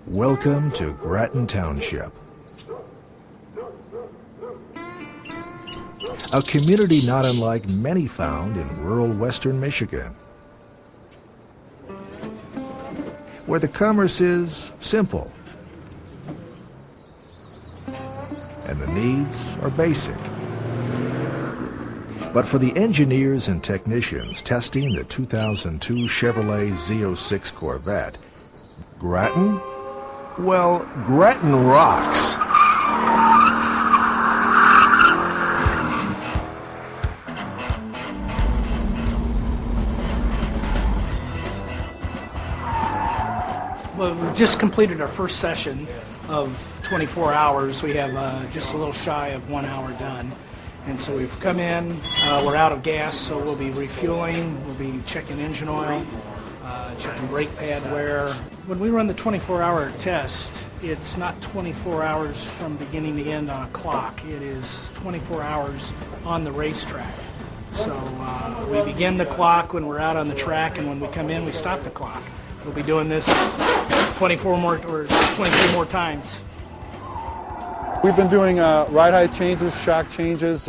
Welcome to Grattan Township, a community not unlike many found in rural western Michigan, where the commerce is simple and the needs are basic. But for the engineers and technicians testing the 2002 Chevrolet Z06 Corvette, Grattan? Well, Grattan rocks. Well, we've just completed our first session of 24 hours. We have just a little shy of 1 hour done. And so we've come in, we're out of gas, so we'll be refueling, we'll be checking engine oil, checking brake pad wear. When we run the 24-hour test, it's not 24 hours from beginning to end on a clock. It is 24 hours on the racetrack. So we begin the clock when we're out on the track, and when we come in, we stop the clock. We'll be doing this 24 more or 23 more times. We've been doing ride height changes, shock changes,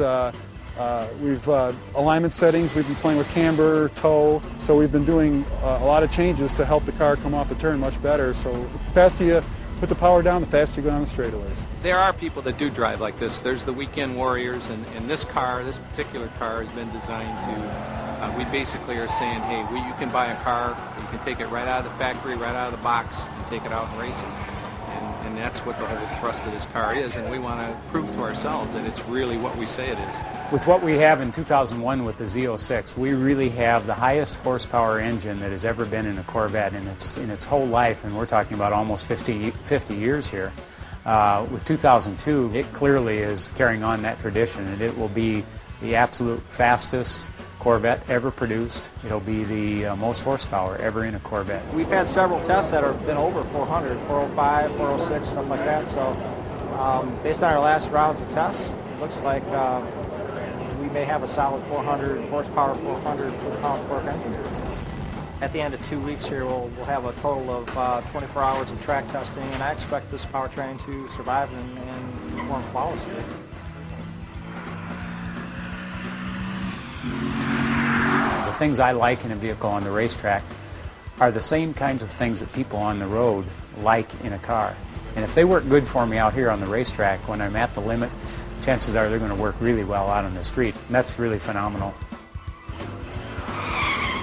we've alignment settings, we've been playing with camber, toe, so we've been doing a lot of changes to help the car come off the turn much better. So the faster you put the power down, the faster you go down the straightaways. There are people that do drive like this. There's the weekend warriors, and this particular car has been designed to, we basically are saying, hey, you can buy a car, you can take it right out of the factory, right out of the box, and take it out and race it. And that's what the whole thrust of this car is, and we want to prove to ourselves that it's really what we say it is. With what we have in 2001 with the Z06, we really have the highest horsepower engine that has ever been in a Corvette in its whole life, and we're talking about almost 50 years here. With 2002, it clearly is carrying on that tradition, and it will be the absolute fastest Corvette ever produced. It'll be the most horsepower ever in a Corvette. We've had several tests that have been over 400, 405, 406, something like that. So based on our last rounds of tests, it looks like we may have a solid 400 horsepower, 400 foot-pound torque engine. At the end of 2 weeks here, we'll have a total of 24 hours of track testing, and I expect this powertrain to survive and perform flawlessly. The things I like in a vehicle on the racetrack are the same kinds of things that people on the road like in a car. And if they work good for me out here on the racetrack when I'm at the limit, chances are they're going to work really well out on the street. And that's really phenomenal.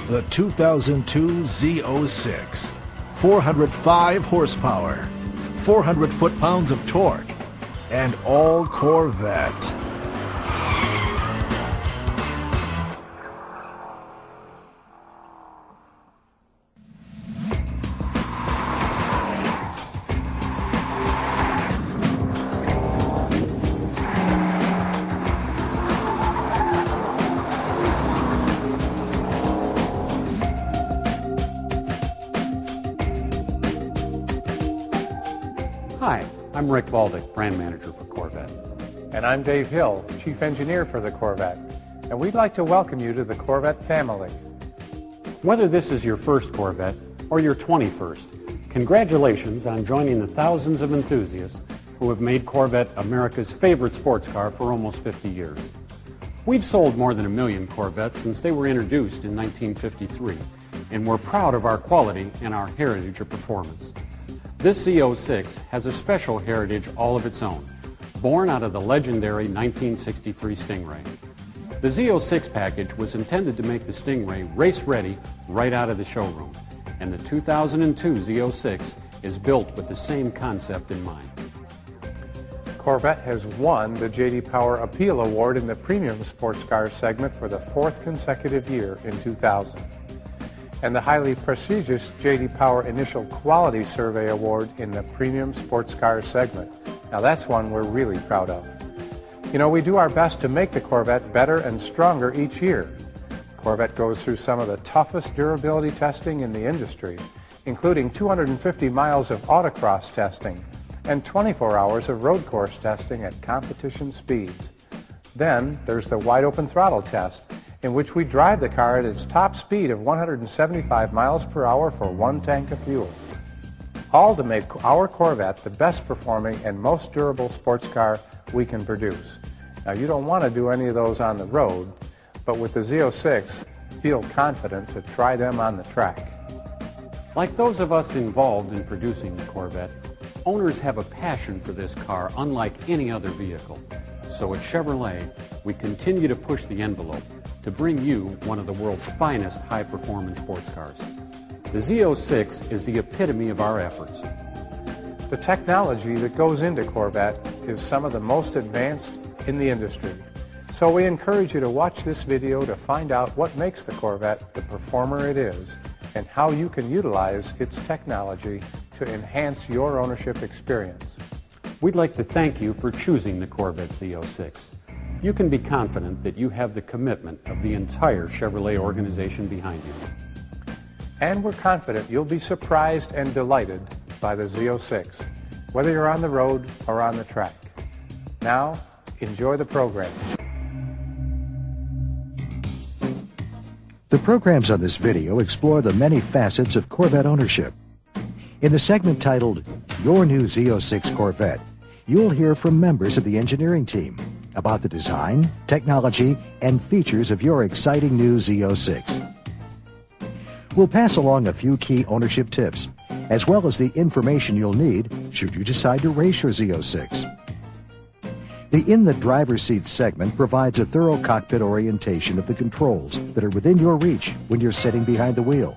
The 2002 Z06, 405 horsepower, 400 foot-pounds of torque, and all Corvette. Hi, I'm Rick Baldick, brand manager for Corvette. And I'm Dave Hill, chief engineer for the Corvette. And we'd like to welcome you to the Corvette family. Whether this is your first Corvette or your 21st, congratulations on joining the thousands of enthusiasts who have made Corvette America's favorite sports car for almost 50 years. We've sold more than 1 million Corvettes since they were introduced in 1953, and we're proud of our quality and our heritage of performance. This Z06 has a special heritage all of its own, born out of the legendary 1963 Stingray. The Z06 package was intended to make the Stingray race-ready right out of the showroom, and the 2002 Z06 is built with the same concept in mind. Corvette has won the J.D. Power Appeal Award in the premium sports car segment for the 4th consecutive year in 2000. And the highly prestigious J.D. Power Initial Quality Survey Award in the premium sports car segment. Now that's one we're really proud of. You know, we do our best to make the Corvette better and stronger each year. Corvette goes through some of the toughest durability testing in the industry, including 250 miles of autocross testing and 24 hours of road course testing at competition speeds. Then there's the wide open throttle test, in which we drive the car at its top speed of 175 miles per hour for 1 tank of fuel. all to make our Corvette the best performing and most durable sports car we can produce. Now, you don't want to do any of those on the road, but with the Z06, feel confident to try them on the track. Like those of us involved in producing the Corvette, owners have a passion for this car unlike any other vehicle. So at Chevrolet, we continue to push the envelope to bring you one of the world's finest high-performance sports cars. The Z06 is the epitome of our efforts. The technology that goes into Corvette is some of the most advanced in the industry. So we encourage you to watch this video to find out what makes the Corvette the performer it is and how you can utilize its technology to enhance your ownership experience. We'd like to thank you for choosing the Corvette Z06. You can be confident that you have the commitment of the entire Chevrolet organization behind you. And we're confident you'll be surprised and delighted by the Z06, whether you're on the road or on the track. Now, enjoy the program. The programs on this video explore the many facets of Corvette ownership. In the segment titled Your New Z06 Corvette, you'll hear from members of the engineering team about the design, technology, and features of your exciting new Z06. We'll pass along a few key ownership tips, as well as the information you'll need should you decide to race your Z06. The In the Driver's Seat segment provides a thorough cockpit orientation of the controls that are within your reach when you're sitting behind the wheel.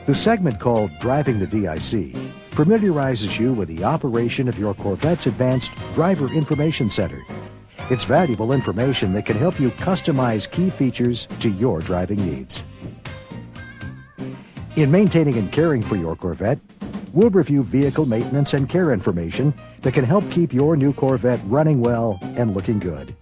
The segment called Driving the DIC familiarizes you with the operation of your Corvette's advanced Driver Information Center. It's valuable information that can help you customize key features to your driving needs. In maintaining and caring for your Corvette, we'll review vehicle maintenance and care information that can help keep your new Corvette running well and looking good.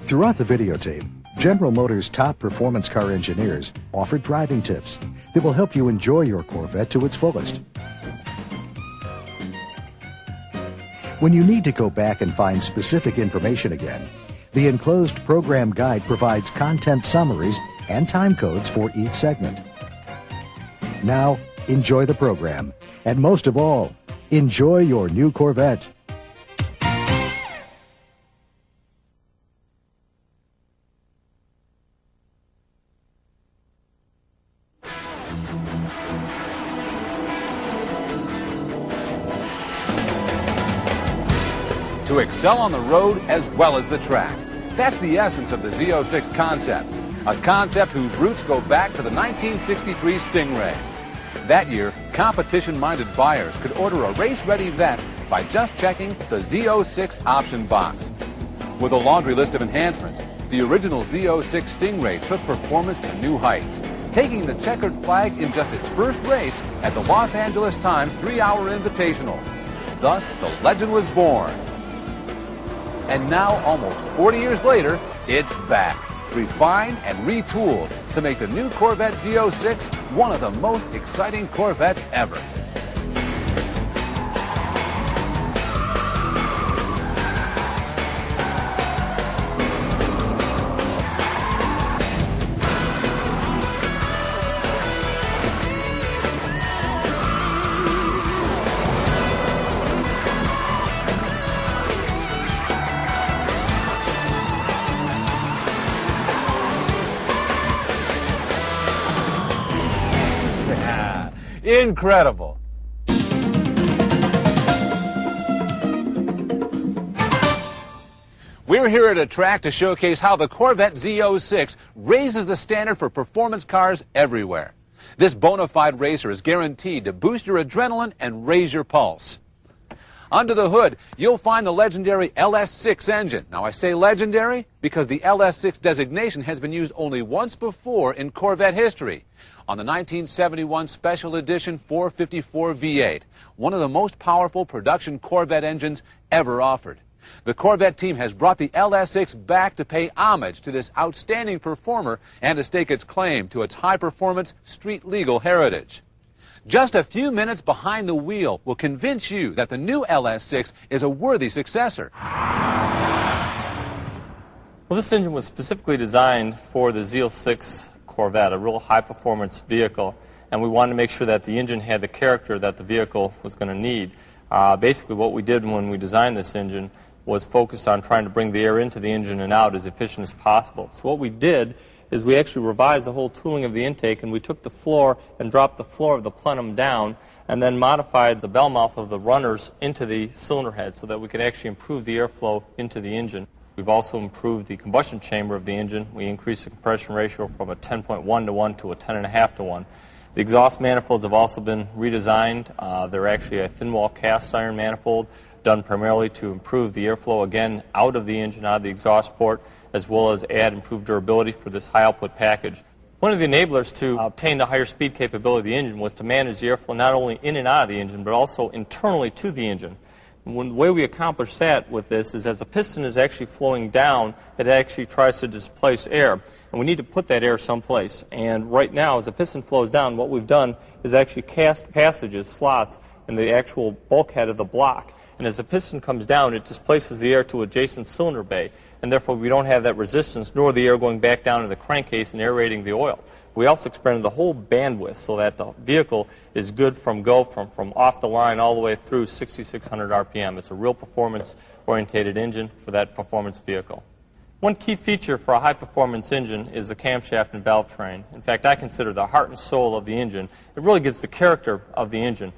Throughout the videotape, General Motors' top performance car engineers offer driving tips that will help you enjoy your Corvette to its fullest. When you need to go back and find specific information again, the enclosed program guide provides content summaries and time codes for each segment. Now, enjoy the program, and most of all, enjoy your new Corvette. To excel on the road as well as the track. That's the essence of the Z06 concept, a concept whose roots go back to the 1963 Stingray. That year, competition-minded buyers could order a race-ready Vette by just checking the Z06 option box. With a laundry list of enhancements, the original Z06 Stingray took performance to new heights, taking the checkered flag in just its first race at the Los Angeles Times 3-hour Invitational. Thus, the legend was born. And now, almost 40 years later, it's back, refined and retooled to make the new Corvette Z06 one of the most exciting Corvettes ever. Incredible. We're here at a track to showcase how the Corvette Z06 raises the standard for performance cars everywhere. This bona fide racer is guaranteed to boost your adrenaline and raise your pulse. Under the hood, you'll find the legendary LS6 engine. Now, I say legendary because the LS6 designation has been used only once before in Corvette history, on the 1971 Special Edition 454 V8, one of the most powerful production Corvette engines ever offered. The Corvette team has brought the LS6 back to pay homage to this outstanding performer and to stake its claim to its high-performance, street-legal heritage. Just a few minutes behind the wheel will convince you that the new LS6 is a worthy successor. Well, this engine was specifically designed for the Z06 Corvette, a real high-performance vehicle. and we wanted to make sure that the engine had the character that the vehicle was going to need. Basically, what we did when we designed this engine was focus on trying to bring the air into the engine and out as efficient as possible. So what we did is we actually revised the whole tooling of the intake, and we took the floor and dropped the floor of the plenum down and then modified the bell mouth of the runners into the cylinder head so that we could actually improve the airflow into the engine. We've also improved the combustion chamber of the engine. We increased the compression ratio from a 10.1 to 1 to a 10.5 to 1. The exhaust manifolds have also been redesigned. They're actually a thin wall cast iron manifold done primarily to improve the airflow, again, out of the engine, out of the exhaust port, as well as add improved durability for this high output package. One of the enablers to obtain the higher speed capability of the engine was to manage the airflow not only in and out of the engine, but also internally to the engine. The way we accomplish that with this is as the piston is actually flowing down, it actually tries to displace air. And we need to put that air someplace. And right now, as the piston flows down, what we've done is actually cast passages, slots, in the actual bulkhead of the block. And as the piston comes down, it displaces the air to adjacent cylinder bay. And therefore, we don't have that resistance, nor the air going back down to the crankcase and aerating the oil. We also expanded the whole bandwidth so that the vehicle is good from off the line all the way through 6,600 RPM. It's a real performance-orientated engine for that performance vehicle. One key feature for a high-performance engine is the camshaft and valve train. In fact, I consider the heart and soul of the engine. It really gives the character of the engine.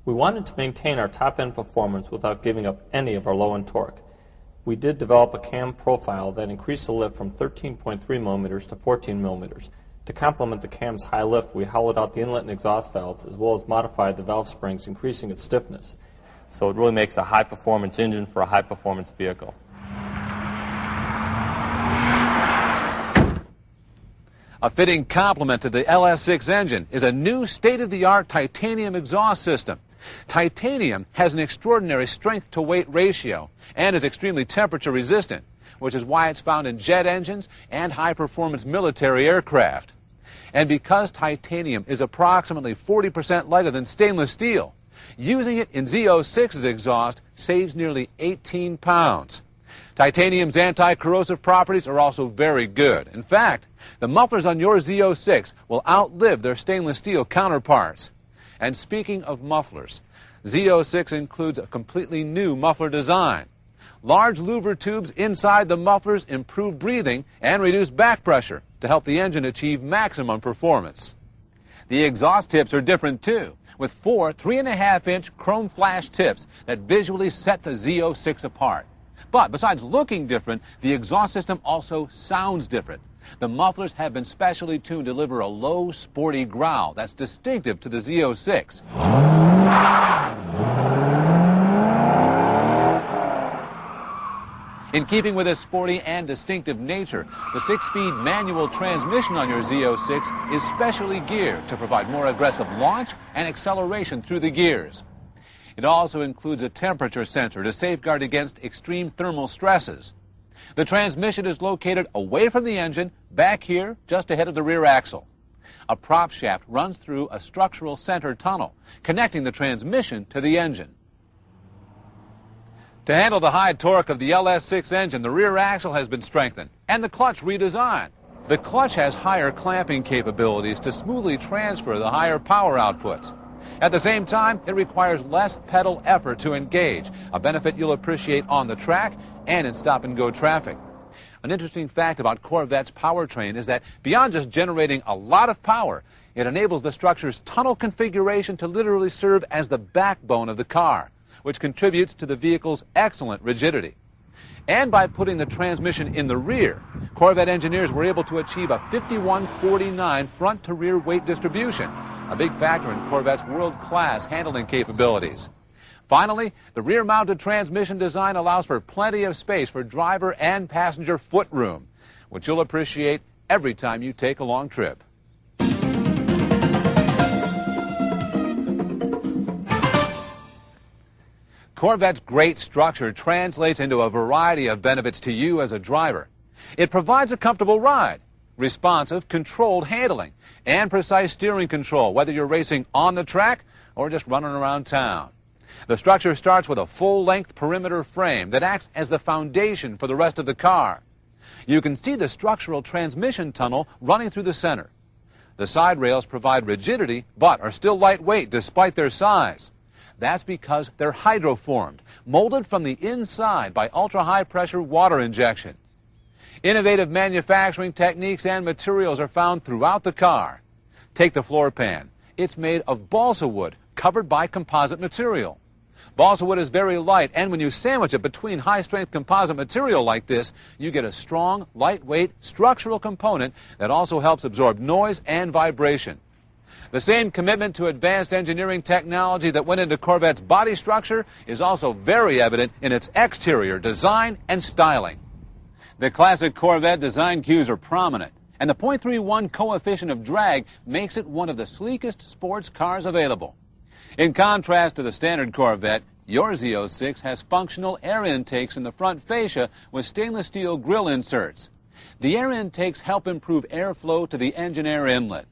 We wanted to maintain our top-end performance without giving up any of our low-end torque. We did develop a cam profile that increased the lift from 13.3 millimeters to 14 millimeters. To complement the cam's high lift, we hollowed out the inlet and exhaust valves, as well as modified the valve springs, increasing its stiffness. So it really makes a high-performance engine for a high-performance vehicle. A fitting complement to the LS6 engine is a new state-of-the-art titanium exhaust system. Titanium has an extraordinary strength-to-weight ratio and is extremely temperature resistant, which is why it's found in jet engines and high-performance military aircraft. And because titanium is approximately 40% lighter than stainless steel, using it in Z06's exhaust saves nearly 18 pounds. Titanium's anti-corrosive properties are also very good. In fact, the mufflers on your Z06 will outlive their stainless steel counterparts. And speaking of mufflers, Z06 includes a completely new muffler design. Large louver tubes inside the mufflers improve breathing and reduce back pressure to help the engine achieve maximum performance. The exhaust tips are different too, with 4 3.5-inch chrome flash tips that visually set the Z06 apart. But besides looking different, the exhaust system also sounds different. The mufflers have been specially tuned to deliver a low, sporty growl that's distinctive to the Z06. In keeping with its sporty and distinctive nature, the 6-speed manual transmission on your Z06 is specially geared to provide more aggressive launch and acceleration through the gears. It also includes a temperature sensor to safeguard against extreme thermal stresses. The transmission is located away from the engine, back here, just ahead of the rear axle. A prop shaft runs through a structural center tunnel, connecting the transmission to the engine. To handle the high torque of the LS6 engine, the rear axle has been strengthened and the clutch redesigned. The clutch has higher clamping capabilities to smoothly transfer the higher power outputs. At the same time, it requires less pedal effort to engage, a benefit you'll appreciate on the track and in stop-and-go traffic. An interesting fact about Corvette's powertrain is that beyond just generating a lot of power, it enables the structure's tunnel configuration to literally serve as the backbone of the car, which contributes to the vehicle's excellent rigidity. And by putting the transmission in the rear, Corvette engineers were able to achieve a 51-49 front-to-rear weight distribution, a big factor in Corvette's world-class handling capabilities. Finally, the rear-mounted transmission design allows for plenty of space for driver and passenger footroom, which you'll appreciate every time you take a long trip. Corvette's great structure translates into a variety of benefits to you as a driver. It provides a comfortable ride, responsive, controlled handling, and precise steering control, whether you're racing on the track or just running around town. The structure starts with a full-length perimeter frame that acts as the foundation for the rest of the car. You can see the structural transmission tunnel running through the center. The side rails provide rigidity, but are still lightweight despite their size. That's because they're hydroformed, molded from the inside by ultra-high pressure water injection. Innovative manufacturing techniques and materials are found throughout the car. Take the floor pan. It's made of balsa wood, covered by composite material. Balsa wood is very light, and when you sandwich it between high-strength composite material like this, you get a strong, lightweight, structural component that also helps absorb noise and vibration. The same commitment to advanced engineering technology that went into Corvette's body structure is also very evident in its exterior design and styling. The classic Corvette design cues are prominent, and the .31 coefficient of drag makes it one of the sleekest sports cars available. In contrast to the standard Corvette, your Z06 has functional air intakes in the front fascia with stainless steel grille inserts. The air intakes help improve airflow to the engine air inlet.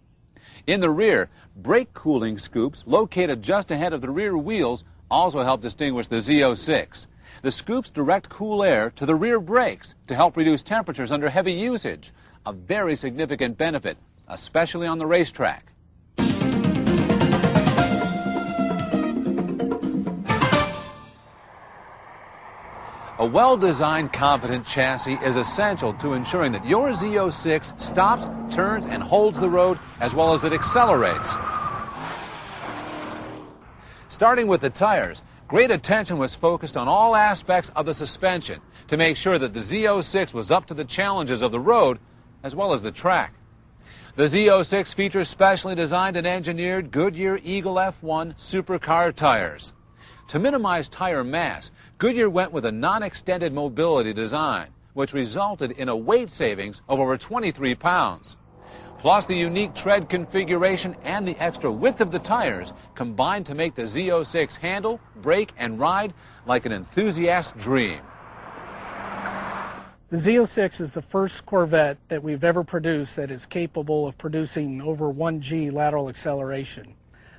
In the rear, brake cooling scoops located just ahead of the rear wheels also help distinguish the Z06. The scoops direct cool air to the rear brakes to help reduce temperatures under heavy usage, a very significant benefit, especially on the racetrack. A well-designed, competent chassis is essential to ensuring that your Z06 stops, turns, and holds the road, as well as it accelerates. Starting with the tires, great attention was focused on all aspects of the suspension to make sure that the Z06 was up to the challenges of the road, as well as the track. The Z06 features specially designed and engineered Goodyear Eagle F1 supercar tires. To minimize tire mass, Goodyear went with a non-extended mobility design, which resulted in a weight savings of over 23 pounds. Plus, the unique tread configuration and the extra width of the tires combined to make the Z06 handle, brake, and ride like an enthusiast's dream. The Z06 is the first Corvette that we've ever produced that is capable of producing over 1G lateral acceleration.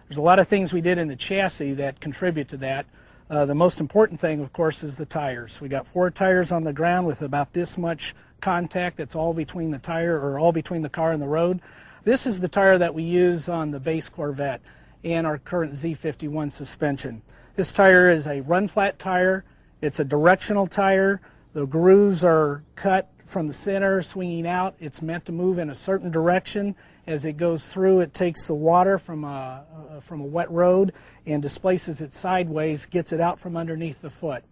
There's a lot of things we did in the chassis that contribute to that. The most important thing, of course, is the tires. We got 4 tires on the ground with about this much contact that's all between the tire, or all between the car and the road. This is the tire that we use on the base Corvette and our current Z51 suspension. This tire is a run-flat tire. It's a directional tire. The grooves are cut from the center, swinging out. It's meant to move in a certain direction. As it goes through, it takes the water from a wet road and displaces it sideways, gets it out from underneath the foot.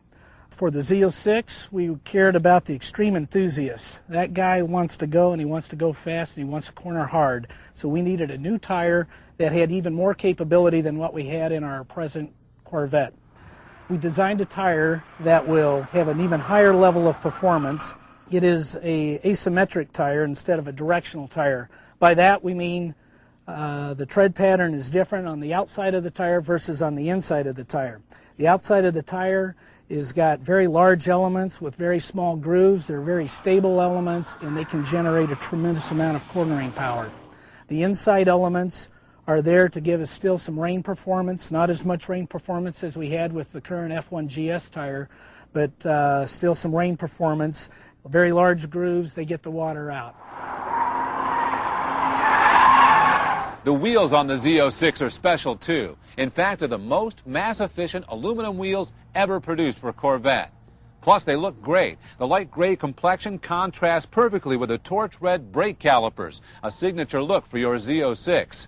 For the Z06, we cared about the extreme enthusiast. That guy wants to go, and he wants to go fast, and he wants to corner hard. So we needed a new tire that had even more capability than what we had in our present Corvette. We designed a tire that will have an even higher level of performance. It is an asymmetric tire instead of a directional tire. By that we mean the tread pattern is different on the outside of the tire versus on the inside of the tire. The outside of the tire is got very large elements with very small grooves. They're very stable elements, and they can generate a tremendous amount of cornering power. The inside elements are there to give us still some range performance, not as much range performance as we had with the current F1 GS tire, but still some range performance. Very large grooves, they get the water out. The wheels on the Z06 are special too. In fact, they're the most mass-efficient aluminum wheels ever produced for Corvette. Plus, they look great. The light gray complexion contrasts perfectly with the torch red brake calipers, a signature look for your Z06.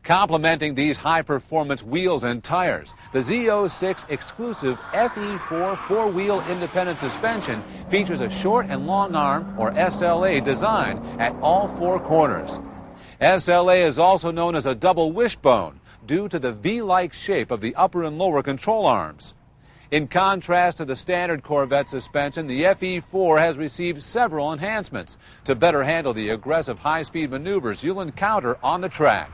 Complementing these high-performance wheels and tires, the Z06 exclusive FE4 four-wheel independent suspension features a short and long arm, or SLA, design at all 4 corners. SLA is also known as a double wishbone due to the V-like shape of the upper and lower control arms. In contrast to the standard Corvette suspension, the FE4 has received several enhancements to better handle the aggressive high-speed maneuvers you'll encounter on the track.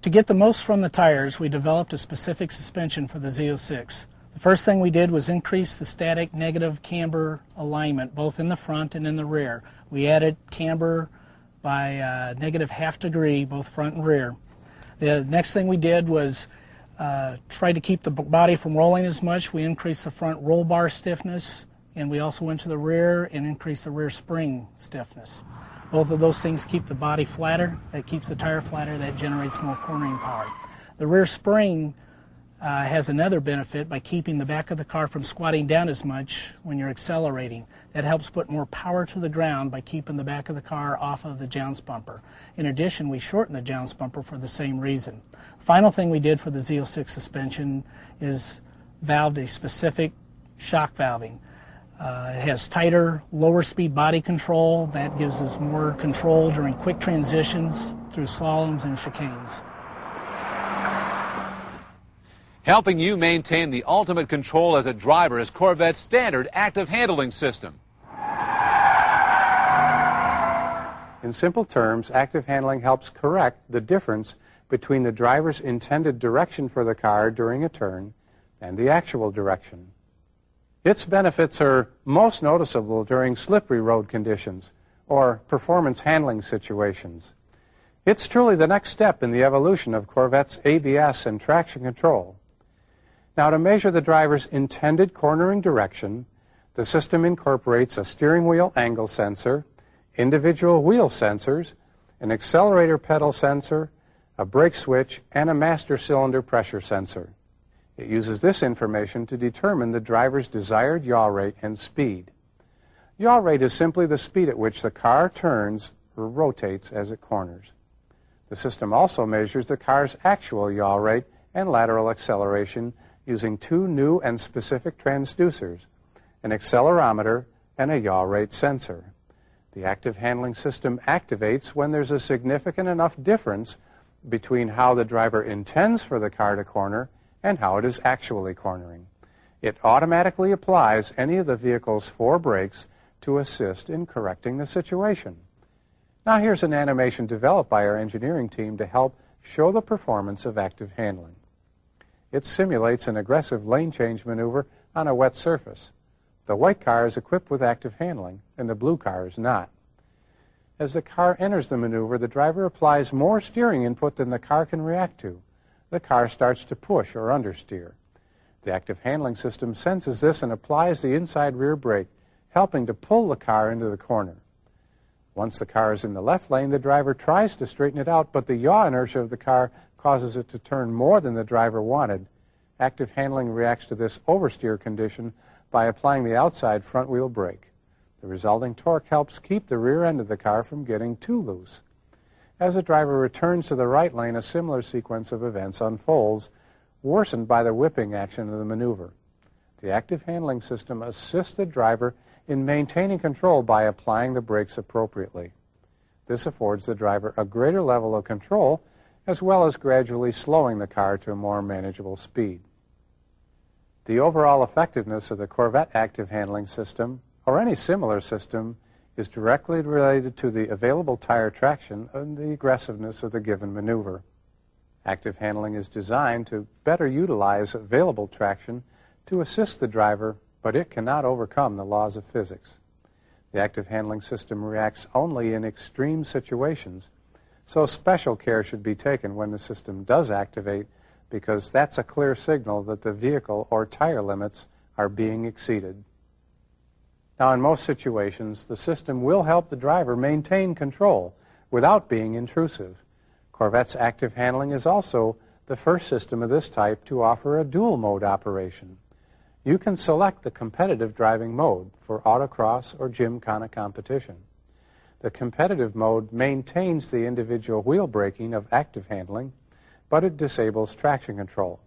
To get the most from the tires, we developed a specific suspension for the Z06. The first thing we did was increase the static negative camber alignment, both in the front and in the rear. We added camber by negative ½ degree, both front and rear. The next thing we did was try to keep the body from rolling as much. We increased the front roll bar stiffness, and we also went to the rear and increased the rear spring stiffness. Both of those things keep the body flatter. That keeps the tire flatter. That generates more cornering power. The rear spring has another benefit by keeping the back of the car from squatting down as much when you're accelerating. That helps put more power to the ground by keeping the back of the car off of the jounce bumper. In addition, we shorten the jounce bumper for the same reason. Final thing we did for the Z06 suspension is valved a specific shock valving. It has tighter, lower speed body control. That gives us more control during quick transitions through slaloms and chicanes. Helping you maintain the ultimate control as a driver is Corvette's standard active handling system. In simple terms, active handling helps correct the difference between the driver's intended direction for the car during a turn and the actual direction. Its benefits are most noticeable during slippery road conditions or performance handling situations. It's truly the next step in the evolution of Corvette's ABS and traction control. Now, to measure the driver's intended cornering direction, the system incorporates a steering wheel angle sensor, individual wheel sensors, an accelerator pedal sensor, a brake switch, and a master cylinder pressure sensor. It uses this information to determine the driver's desired yaw rate and speed. Yaw rate is simply the speed at which the car turns or rotates as it corners. The system also measures the car's actual yaw rate and lateral acceleration using two new and specific transducers, an accelerometer and a yaw rate sensor. The active handling system activates when there's a significant enough difference between how the driver intends for the car to corner and how it is actually cornering. It automatically applies any of the vehicle's 4 brakes to assist in correcting the situation. Now here's an animation developed by our engineering team to help show the performance of active handling. It simulates an aggressive lane change maneuver on a wet surface. The white car is equipped with active handling, and the blue car is not. As the car enters the maneuver, the driver applies more steering input than the car can react to. The car starts to push or understeer. The active handling system senses this and applies the inside rear brake, helping to pull the car into the corner. Once the car is in the left lane, the driver tries to straighten it out, but the yaw inertia of the car causes it to turn more than the driver wanted. Active handling reacts to this oversteer condition by applying the outside front wheel brake. The resulting torque helps keep the rear end of the car from getting too loose. As the driver returns to the right lane, a similar sequence of events unfolds, worsened by the whipping action of the maneuver. The active handling system assists the driver in maintaining control by applying the brakes appropriately. This affords the driver a greater level of control, as well as gradually slowing the car to a more manageable speed. The overall effectiveness of the Corvette active handling system, or any similar system, is directly related to the available tire traction and the aggressiveness of the given maneuver. Active handling is designed to better utilize available traction to assist the driver, but it cannot overcome the laws of physics. The active handling system reacts only in extreme situations, so special care should be taken when the system does activate, because that's a clear signal that the vehicle or tire limits are being exceeded. Now, in most situations, the system will help the driver maintain control without being intrusive. Corvette's active handling is also the first system of this type to offer a dual mode operation. You can select the competitive driving mode for autocross or gymkhana competition. The competitive mode maintains the individual wheel braking of active handling, but it disables traction control.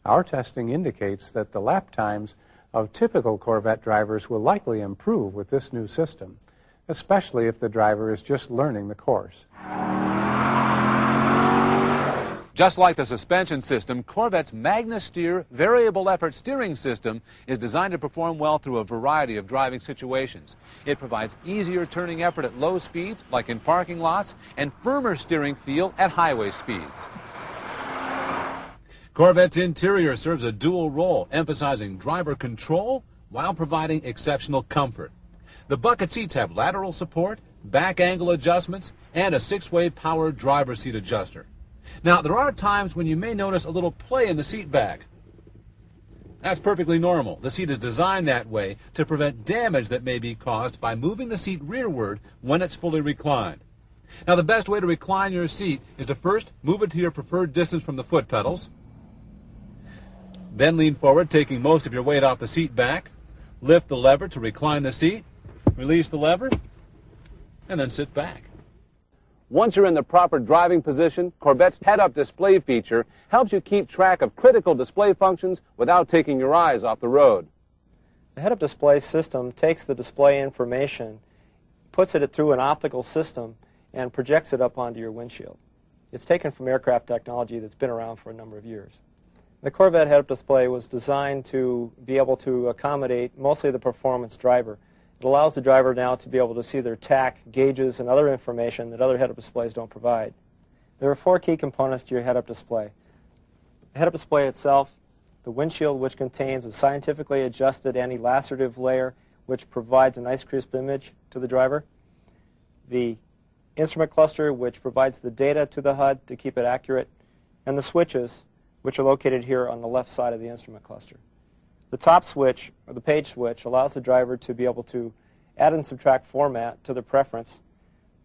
Our testing indicates that the lap times of typical Corvette drivers will likely improve with this new system, especially if the driver is just learning the course. Just like the suspension system, Corvette's MagnaSteer variable effort steering system is designed to perform well through a variety of driving situations. It provides easier turning effort at low speeds, like in parking lots, and firmer steering feel at highway speeds. Corvette's interior serves a dual role, emphasizing driver control while providing exceptional comfort. The bucket seats have lateral support, back angle adjustments, and a 6-way power driver seat adjuster. Now, there are times when you may notice a little play in the seat back. That's perfectly normal. The seat is designed that way to prevent damage that may be caused by moving the seat rearward when it's fully reclined. Now, the best way to recline your seat is to first move it to your preferred distance from the foot pedals. Then lean forward, taking most of your weight off the seat back. Lift the lever to recline the seat. Release the lever, and then sit back. Once you're in the proper driving position, Corvette's head-up display feature helps you keep track of critical display functions without taking your eyes off the road. The head-up display system takes the display information, puts it through an optical system, and projects it up onto your windshield. It's taken from aircraft technology that's been around for a number of years. The Corvette head-up display was designed to be able to accommodate mostly the performance driver. It allows the driver now to be able to see their tack, gauges, and other information that other head-up displays don't provide. There are 4 key components to your head-up display. The head-up display itself, the windshield, which contains a scientifically adjusted anti-lacerative layer which provides a nice crisp image to the driver, the instrument cluster, which provides the data to the HUD to keep it accurate, and the switches, which are located here on the left side of the instrument cluster. The top switch, or the page switch, allows the driver to be able to add and subtract format to their preference.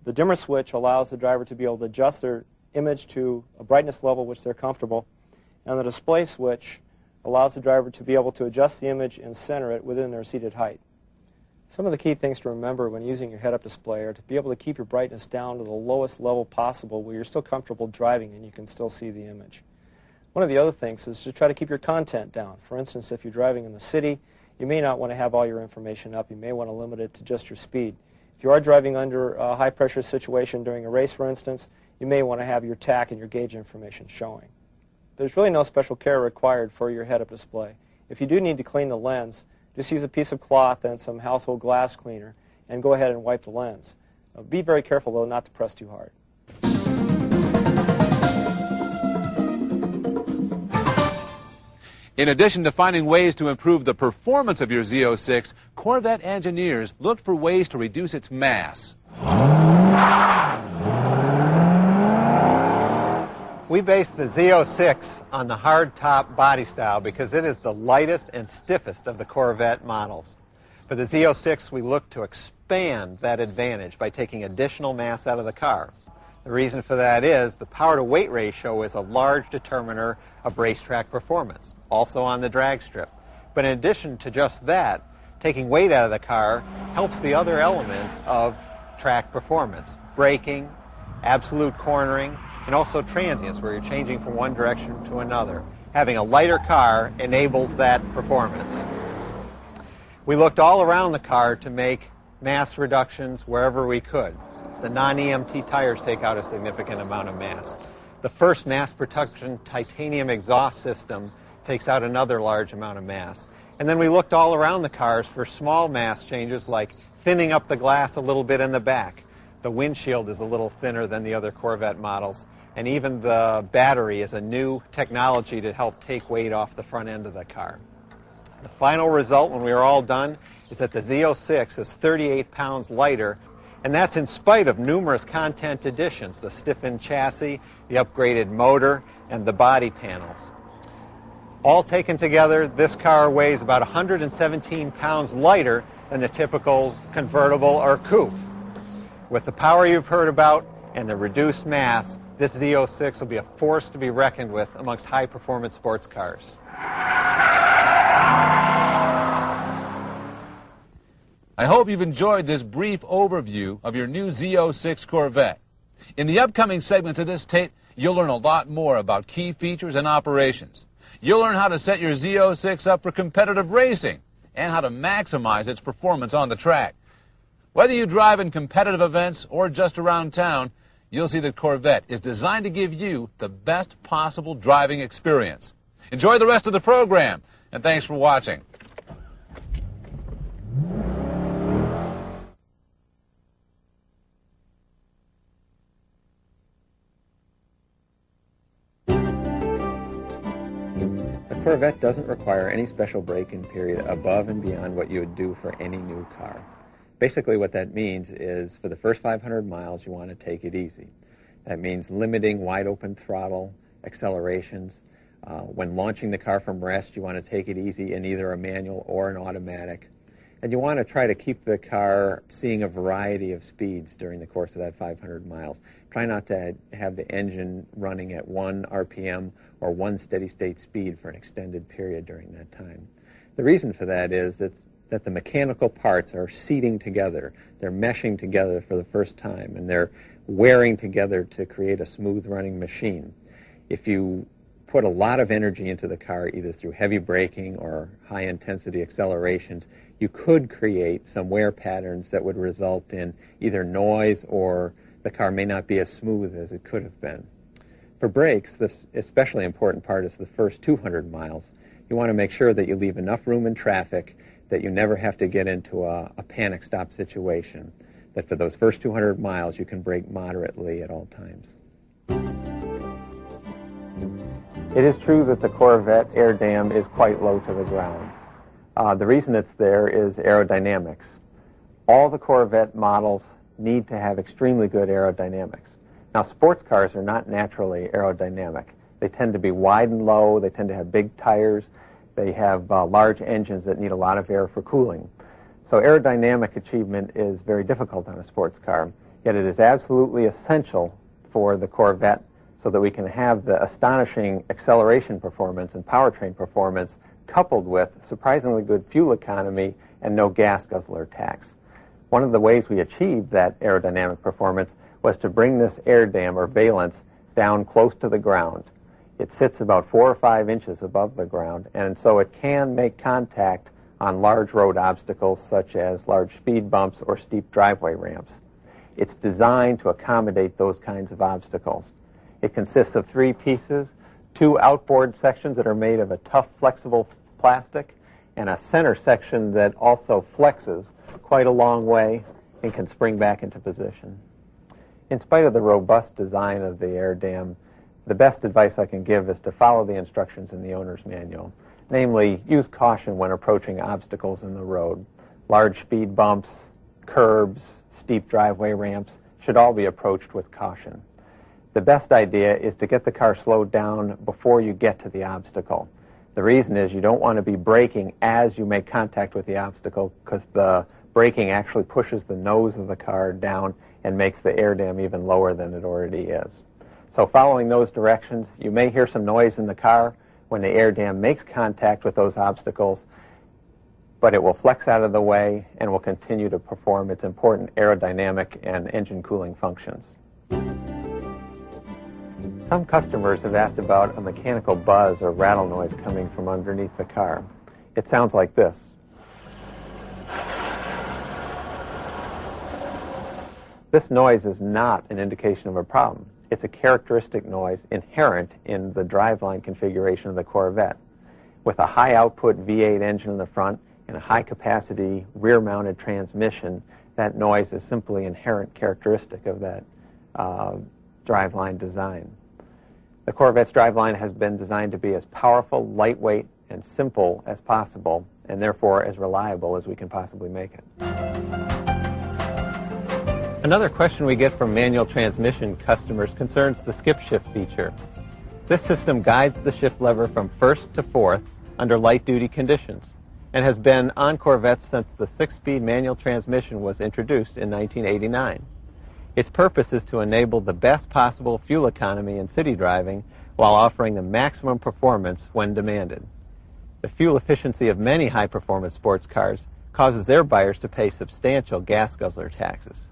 The dimmer switch allows the driver to be able to adjust their image to a brightness level which they're comfortable. And the display switch allows the driver to be able to adjust the image and center it within their seated height. Some of the key things to remember when using your head-up display are to be able to keep your brightness down to the lowest level possible where you're still comfortable driving and you can still see the image. One of the other things is to try to keep your content down. For instance, if you're driving in the city, you may not want to have all your information up. You may want to limit it to just your speed. If you are driving under a high-pressure situation during a race, for instance, you may want to have your tack and your gauge information showing. There's really no special care required for your head-up display. If you do need to clean the lens, just use a piece of cloth and some household glass cleaner and go ahead and wipe the lens. Be very careful, though, not to press too hard. In addition to finding ways to improve the performance of your Z06, Corvette engineers looked for ways to reduce its mass. We based the Z06 on the hard-top body style because it is the lightest and stiffest of the Corvette models. For the Z06, we looked to expand that advantage by taking additional mass out of the car. The reason for that is the power-to-weight ratio is a large determiner of racetrack performance, also on the drag strip. But in addition to just that, taking weight out of the car helps the other elements of track performance, braking, absolute cornering, and also transients, where you're changing from one direction to another. Having a lighter car enables that performance. We looked all around the car to make mass reductions wherever we could. The non-EMT tires take out a significant amount of mass. The first mass production titanium exhaust system takes out another large amount of mass. And then we looked all around the cars for small mass changes like thinning up the glass a little bit in the back. The windshield is a little thinner than the other Corvette models. And even the battery is a new technology to help take weight off the front end of the car. The final result, when we are all done, is that the Z06 is 38 pounds lighter, and that's in spite of numerous content additions, the stiffened chassis, the upgraded motor, and the body panels. All taken together, this car weighs about 117 pounds lighter than the typical convertible or coupe. With the power you've heard about and the reduced mass, this Z06 will be a force to be reckoned with amongst high-performance sports cars. I hope you've enjoyed this brief overview of your new Z06 Corvette. In the upcoming segments of this tape, you'll learn a lot more about key features and operations. You'll learn how to set your Z06 up for competitive racing and how to maximize its performance on the track. Whether you drive in competitive events or just around town, you'll see that Corvette is designed to give you the best possible driving experience. Enjoy the rest of the program, and thanks for watching. The Corvette doesn't require any special break-in period above and beyond what you would do for any new car. Basically what that means is for the first 500 miles you want to take it easy. That means limiting wide open throttle, accelerations, When launching the car from rest, you want to take it easy in either a manual or an automatic. And you want to try to keep the car seeing a variety of speeds during the course of that 500 miles. Try not to have the engine running at 1 RPM or 1 steady state speed for an extended period during that time. The reason for that is that the mechanical parts are seating together. They're meshing together for the first time, and they're wearing together to create a smooth running machine. If you put a lot of energy into the car, either through heavy braking or high intensity accelerations, you could create some wear patterns that would result in either noise or the car may not be as smooth as it could have been. For brakes, this especially important part is the first 200 miles. You want to make sure that you leave enough room in traffic that you never have to get into a panic stop situation, that for those first 200 miles you can brake moderately at all times. It is true that the Corvette air dam is quite low to the ground. The reason it's there is aerodynamics. All the Corvette models need to have extremely good aerodynamics. Now, sports cars are not naturally aerodynamic. They tend to be wide and low, they tend to have big tires, they have large engines that need a lot of air for cooling. So aerodynamic achievement is very difficult on a sports car, yet it is absolutely essential for the Corvette so that we can have the astonishing acceleration performance and powertrain performance coupled with surprisingly good fuel economy and no gas guzzler tax. One of the ways we achieved that aerodynamic performance was to bring this air dam or valance down close to the ground. It sits about 4 or 5 inches above the ground, and so it can make contact on large road obstacles such as large speed bumps or steep driveway ramps. It's designed to accommodate those kinds of obstacles. It consists of 3 pieces, 2 outboard sections that are made of a tough, flexible plastic, and a center section that also flexes quite a long way and can spring back into position. In spite of the robust design of the air dam, the best advice I can give is to follow the instructions in the owner's manual. Namely, use caution when approaching obstacles in the road. Large speed bumps, curbs, steep driveway ramps should all be approached with caution. The best idea is to get the car slowed down before you get to the obstacle. The reason is you don't want to be braking as you make contact with the obstacle, because the braking actually pushes the nose of the car down and makes the air dam even lower than it already is. So following those directions, you may hear some noise in the car when the air dam makes contact with those obstacles, but it will flex out of the way and will continue to perform its important aerodynamic and engine cooling functions. Some customers have asked about a mechanical buzz or rattle noise coming from underneath the car. It sounds like this. This noise is not an indication of a problem. It's a characteristic noise inherent in the driveline configuration of the Corvette. With a high output V8 engine in the front and a high capacity rear mounted transmission, that noise is simply inherent characteristic of that driveline design. The Corvette's driveline has been designed to be as powerful, lightweight, and simple as possible, and therefore as reliable as we can possibly make it. Another question we get from manual transmission customers concerns the skip shift feature. This system guides the shift lever from first to fourth under light-duty conditions and has been on Corvettes since the 6-speed manual transmission was introduced in 1989. Its purpose is to enable the best possible fuel economy in city driving while offering the maximum performance when demanded. The fuel efficiency of many high-performance sports cars causes their buyers to pay substantial gas guzzler taxes.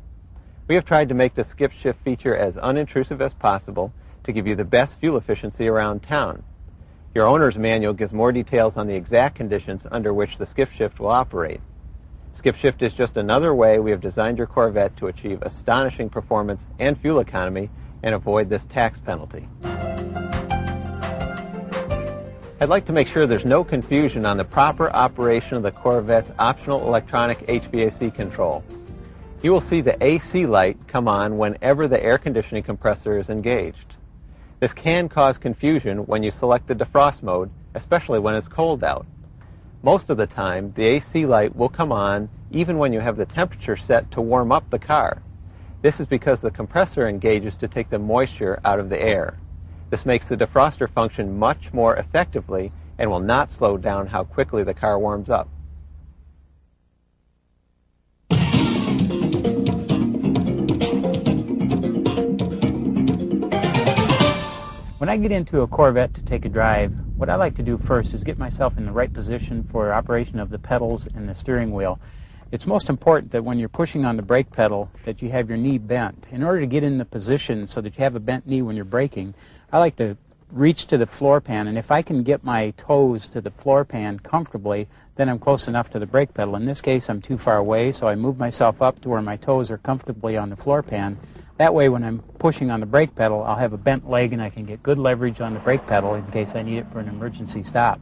We have tried to make the skip shift feature as unintrusive as possible to give you the best fuel efficiency around town. Your owner's manual gives more details on the exact conditions under which the skip shift will operate. Skip shift is just another way we have designed your Corvette to achieve astonishing performance and fuel economy and avoid this tax penalty. I'd like to make sure there's no confusion on the proper operation of the Corvette's optional electronic HVAC control. You will see the AC light come on whenever the air conditioning compressor is engaged. This can cause confusion when you select the defrost mode, especially when it's cold out. Most of the time, the AC light will come on even when you have the temperature set to warm up the car. This is because the compressor engages to take the moisture out of the air. This makes the defroster function much more effectively and will not slow down how quickly the car warms up. When I get into a Corvette to take a drive, what I like to do first is get myself in the right position for operation of the pedals and the steering wheel. It's most important that when you're pushing on the brake pedal that you have your knee bent. In order to get in the position so that you have a bent knee when you're braking, I like to reach to the floor pan, and if I can get my toes to the floor pan comfortably, then I'm close enough to the brake pedal. In this case, I'm too far away, so I move myself up to where my toes are comfortably on the floor pan. That way, when I'm pushing on the brake pedal, I'll have a bent leg and I can get good leverage on the brake pedal in case I need it for an emergency stop.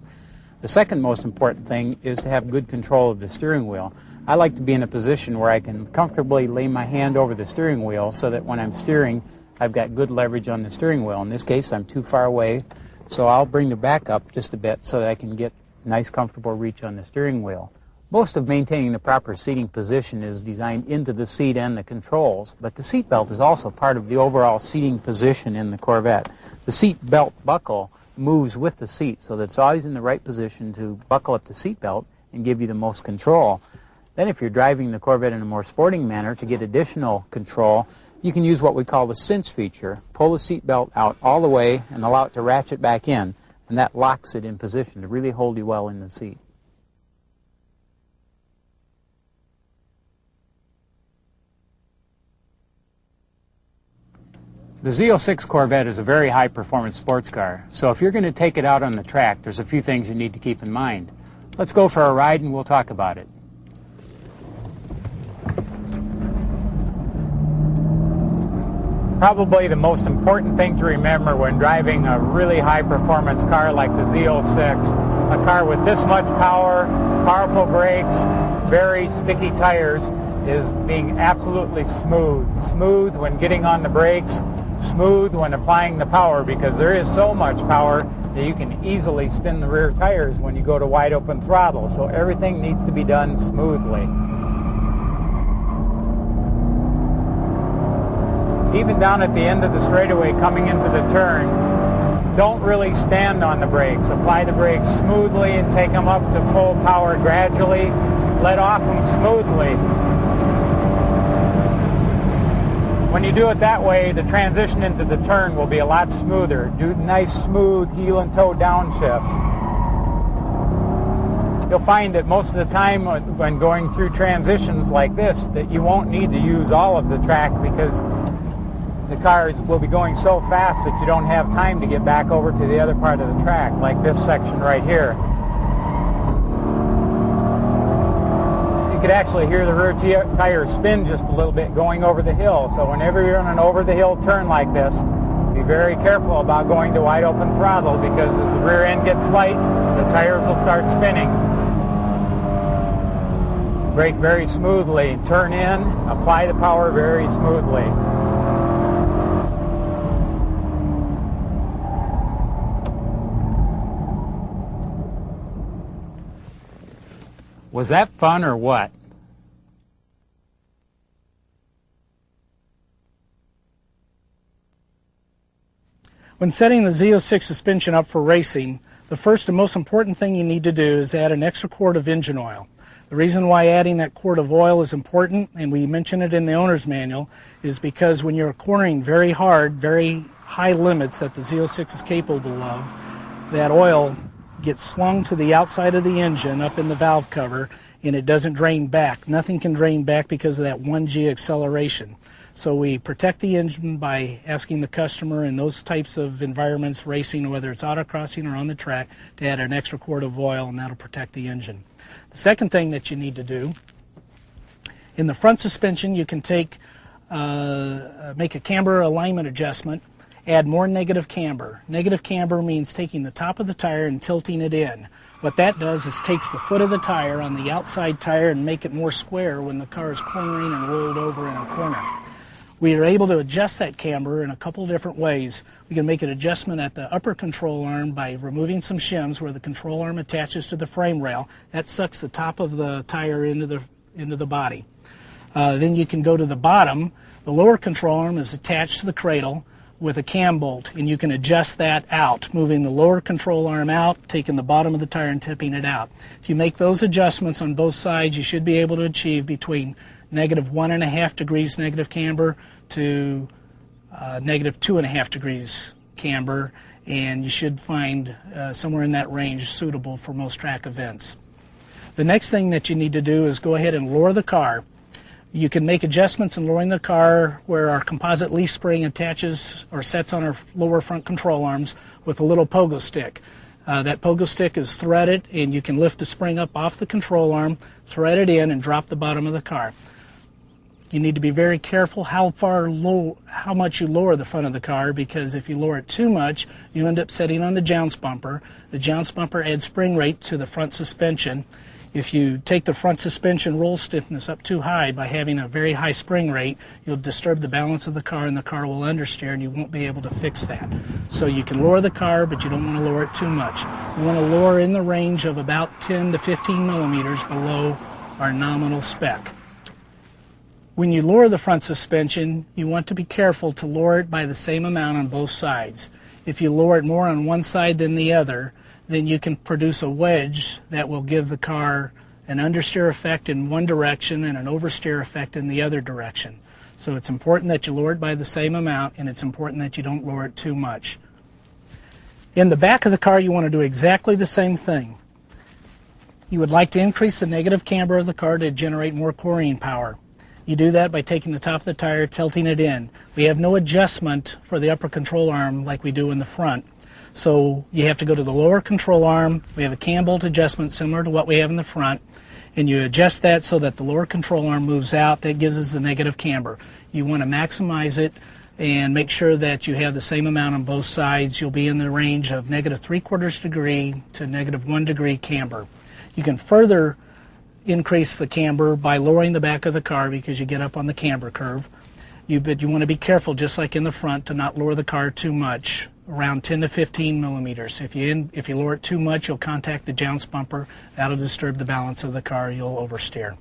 The second most important thing is to have good control of the steering wheel. I like to be in a position where I can comfortably lay my hand over the steering wheel so that when I'm steering, I've got good leverage on the steering wheel. In this case, I'm too far away, so I'll bring the back up just a bit so that I can get nice, comfortable reach on the steering wheel. Most of maintaining the proper seating position is designed into the seat and the controls, but the seat belt is also part of the overall seating position in the Corvette. The seat belt buckle moves with the seat, so that it's always in the right position to buckle up the seat belt and give you the most control. Then if you're driving the Corvette in a more sporting manner to get additional control, you can use what we call the cinch feature. Pull the seat belt out all the way and allow it to ratchet back in, and that locks it in position to really hold you well in the seat. The Z06 Corvette is a very high-performance sports car, so if you're going to take it out on the track, there's a few things you need to keep in mind. Let's go for a ride and we'll talk about it. Probably the most important thing to remember when driving a really high-performance car like the Z06, a car with this much power, powerful brakes, very sticky tires, is being absolutely smooth. Smooth when getting on the brakes, smooth when applying the power, because there is so much power that you can easily spin the rear tires when you go to wide open throttle. So everything needs to be done smoothly. Even down at the end of the straightaway coming into the turn, don't really stand on the brakes. Apply the brakes smoothly and take them up to full power gradually. Let off them smoothly. When you do it that way, the transition into the turn will be a lot smoother. Do nice, smooth heel and toe downshifts. You'll find that most of the time when going through transitions like this, that you won't need to use all of the track because the cars will be going so fast that you don't have time to get back over to the other part of the track, like this section right here. You could actually hear the rear tires spin just a little bit going over the hill. So whenever you're on an over-the-hill turn like this, be very careful about going to wide open throttle, because as the rear end gets light, the tires will start spinning. Brake very smoothly, turn in, apply the power very smoothly. Was that fun or what? When setting the Z06 suspension up for racing, the first and most important thing you need to do is add an extra quart of engine oil. The reason why adding that quart of oil is important, and we mention it in the owner's manual, is because when you're cornering very hard, very high limits that the Z06 is capable of, that oil gets slung to the outside of the engine up in the valve cover, and it doesn't drain back. Nothing can drain back because of that 1G acceleration. So we protect the engine by asking the customer in those types of environments, racing, whether it's autocrossing or on the track, to add an extra quart of oil, and that'll protect the engine. The second thing that you need to do, in the front suspension, you can make a camber alignment adjustment. Add more negative camber. Negative camber means taking the top of the tire and tilting it in. What that does is takes the foot of the tire on the outside tire and make it more square when the car is cornering and rolled over in a corner. We are able to adjust that camber in a couple of different ways. We can make an adjustment at the upper control arm by removing some shims where the control arm attaches to the frame rail. That sucks the top of the tire into the body. Then you can go to the bottom. The lower control arm is attached to the cradle. with a cam bolt, and you can adjust that out, moving the lower control arm out, taking the bottom of the tire and tipping it out. If you make those adjustments on both sides, you should be able to achieve between -1.5 degrees negative camber to -2.5 degrees camber, and you should find somewhere in that range suitable for most track events. The next thing that you need to do is go ahead and lower the car. You can make adjustments in lowering the car where our composite leaf spring attaches or sets on our lower front control arms with a little pogo stick. That pogo stick is threaded, and you can lift the spring up off the control arm, thread it in, and drop the bottom of the car. You need to be very careful how much you lower the front of the car, because if you lower it too much, you end up setting on the jounce bumper. The jounce bumper adds spring rate to the front suspension. If you take the front suspension roll stiffness up too high by having a very high spring rate, you'll disturb the balance of the car and the car will understeer, and you won't be able to fix that. So you can lower the car, but you don't want to lower it too much. You want to lower in the range of about 10 to 15 millimeters below our nominal spec. When you lower the front suspension, you want to be careful to lower it by the same amount on both sides. If you lower it more on one side than the other, then you can produce a wedge that will give the car an understeer effect in one direction and an oversteer effect in the other direction. So it's important that you lower it by the same amount, and it's important that you don't lower it too much. In the back of the car, you want to do exactly the same thing. You would like to increase the negative camber of the car to generate more coring power. You do that by taking the top of the tire, tilting it in. We have no adjustment for the upper control arm like we do in the front. So you have to go to the lower control arm. We have a cam bolt adjustment similar to what we have in the front, and you adjust that so that the lower control arm moves out. That gives us the negative camber. You want to maximize it and make sure that you have the same amount on both sides. You'll be in the range of -3/4 degree to -1 degree camber. You can further increase the camber by lowering the back of the car because you get up on the camber curve. But you want to be careful, just like in the front, to not lower the car too much, around 10 to 15 millimeters. If you lower it too much, you'll contact the jounce bumper. That'll disturb the balance of the car. You'll oversteer.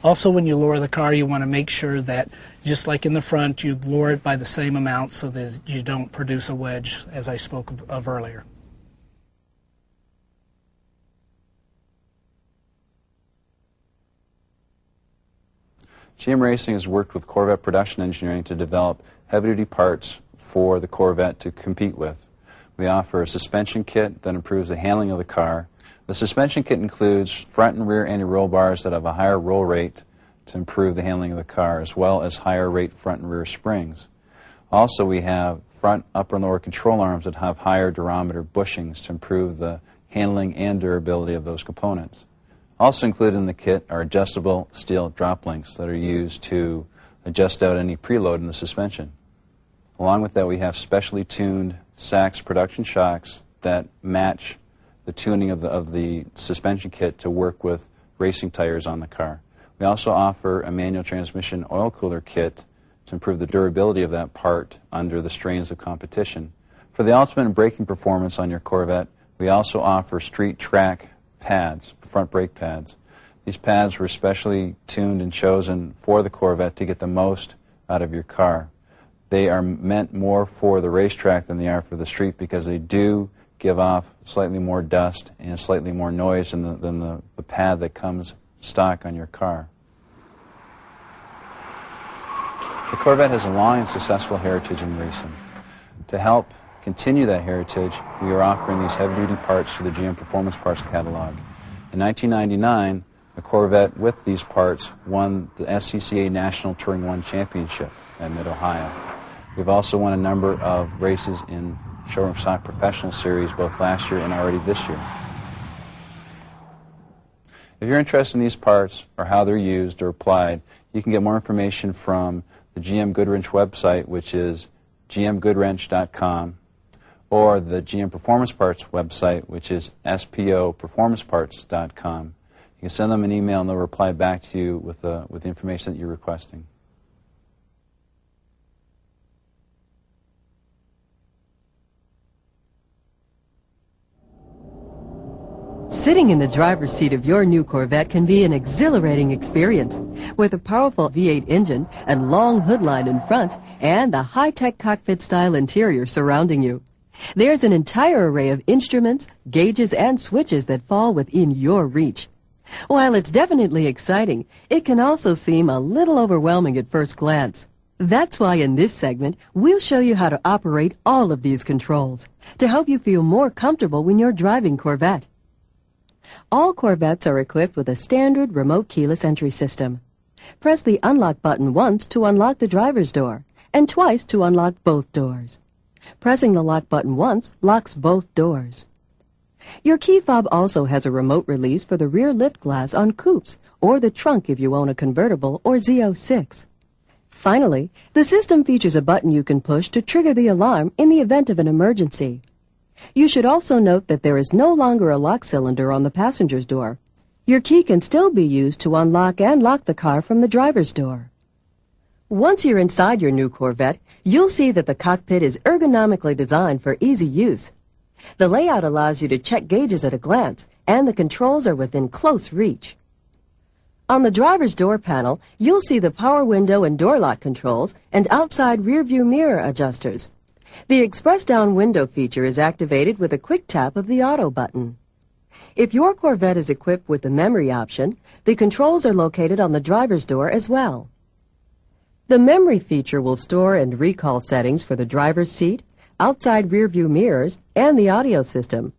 Also, when you lower the car, you want to make sure that, just like in the front, you lower it by the same amount so that you don't produce a wedge, as I spoke of earlier. GM Racing has worked with Corvette production engineering to develop heavy-duty parts for the Corvette to compete with. We offer a suspension kit that improves the handling of the car. The suspension kit includes front and rear anti-roll bars that have a higher roll rate to improve the handling of the car, as well as higher rate front and rear springs. Also, we have front, upper, and lower control arms that have higher durometer bushings to improve the handling and durability of those components. Also included in the kit are adjustable steel drop links that are used to adjust out any preload in the suspension. Along with that, we have specially tuned Sachs production shocks that match the tuning of the suspension kit to work with racing tires on the car. We also offer a manual transmission oil cooler kit to improve the durability of that part under the strains of competition. For the ultimate in braking performance on your Corvette, we also offer street track pads, front brake pads. These pads were specially tuned and chosen for the Corvette to get the most out of your car. They are meant more for the racetrack than they are for the street because they do give off slightly more dust and slightly more noise than the pad that comes stock on your car. The Corvette has a long and successful heritage in racing. To help continue that heritage, we are offering these heavy-duty parts through the GM Performance Parts catalog. In 1999, a Corvette with these parts won the SCCA National Touring 1 Championship at Mid-Ohio. We've also won a number of races in Showroom Stock Professional Series both last year and already this year. If you're interested in these parts or how they're used or applied, you can get more information from the GM Goodwrench website, which is gmgoodwrench.com, or the GM Performance Parts website, which is spoperformanceparts.com. You can send them an email and they'll reply back to you with the information that you're requesting. Sitting in the driver's seat of your new Corvette can be an exhilarating experience. With a powerful V8 engine and long hood line in front and the high-tech cockpit-style interior surrounding you. There's an entire array of instruments, gauges, and switches that fall within your reach. While it's definitely exciting, it can also seem a little overwhelming at first glance. That's why in this segment, we'll show you how to operate all of these controls to help you feel more comfortable when you're driving Corvette. All Corvettes are equipped with a standard remote keyless entry system. Press the unlock button once to unlock the driver's door and twice to unlock both doors. Pressing the lock button once locks both doors. Your key fob also has a remote release for the rear lift glass on coupes or the trunk if you own a convertible or Z06. Finally, the system features a button you can push to trigger the alarm in the event of an emergency. You should also note that there is no longer a lock cylinder on the passenger's door. Your key can still be used to unlock and lock the car from the driver's door. Once you're inside your new Corvette, you'll see that the cockpit is ergonomically designed for easy use. The layout allows you to check gauges at a glance, and the controls are within close reach. On the driver's door panel, you'll see the power window and door lock controls and outside rear-view mirror adjusters. The express down window feature is activated with a quick tap of the auto button. If your Corvette is equipped with the memory option, the controls are located on the driver's door as well. The memory feature will store and recall settings for the driver's seat, outside rear-view mirrors, and the audio system,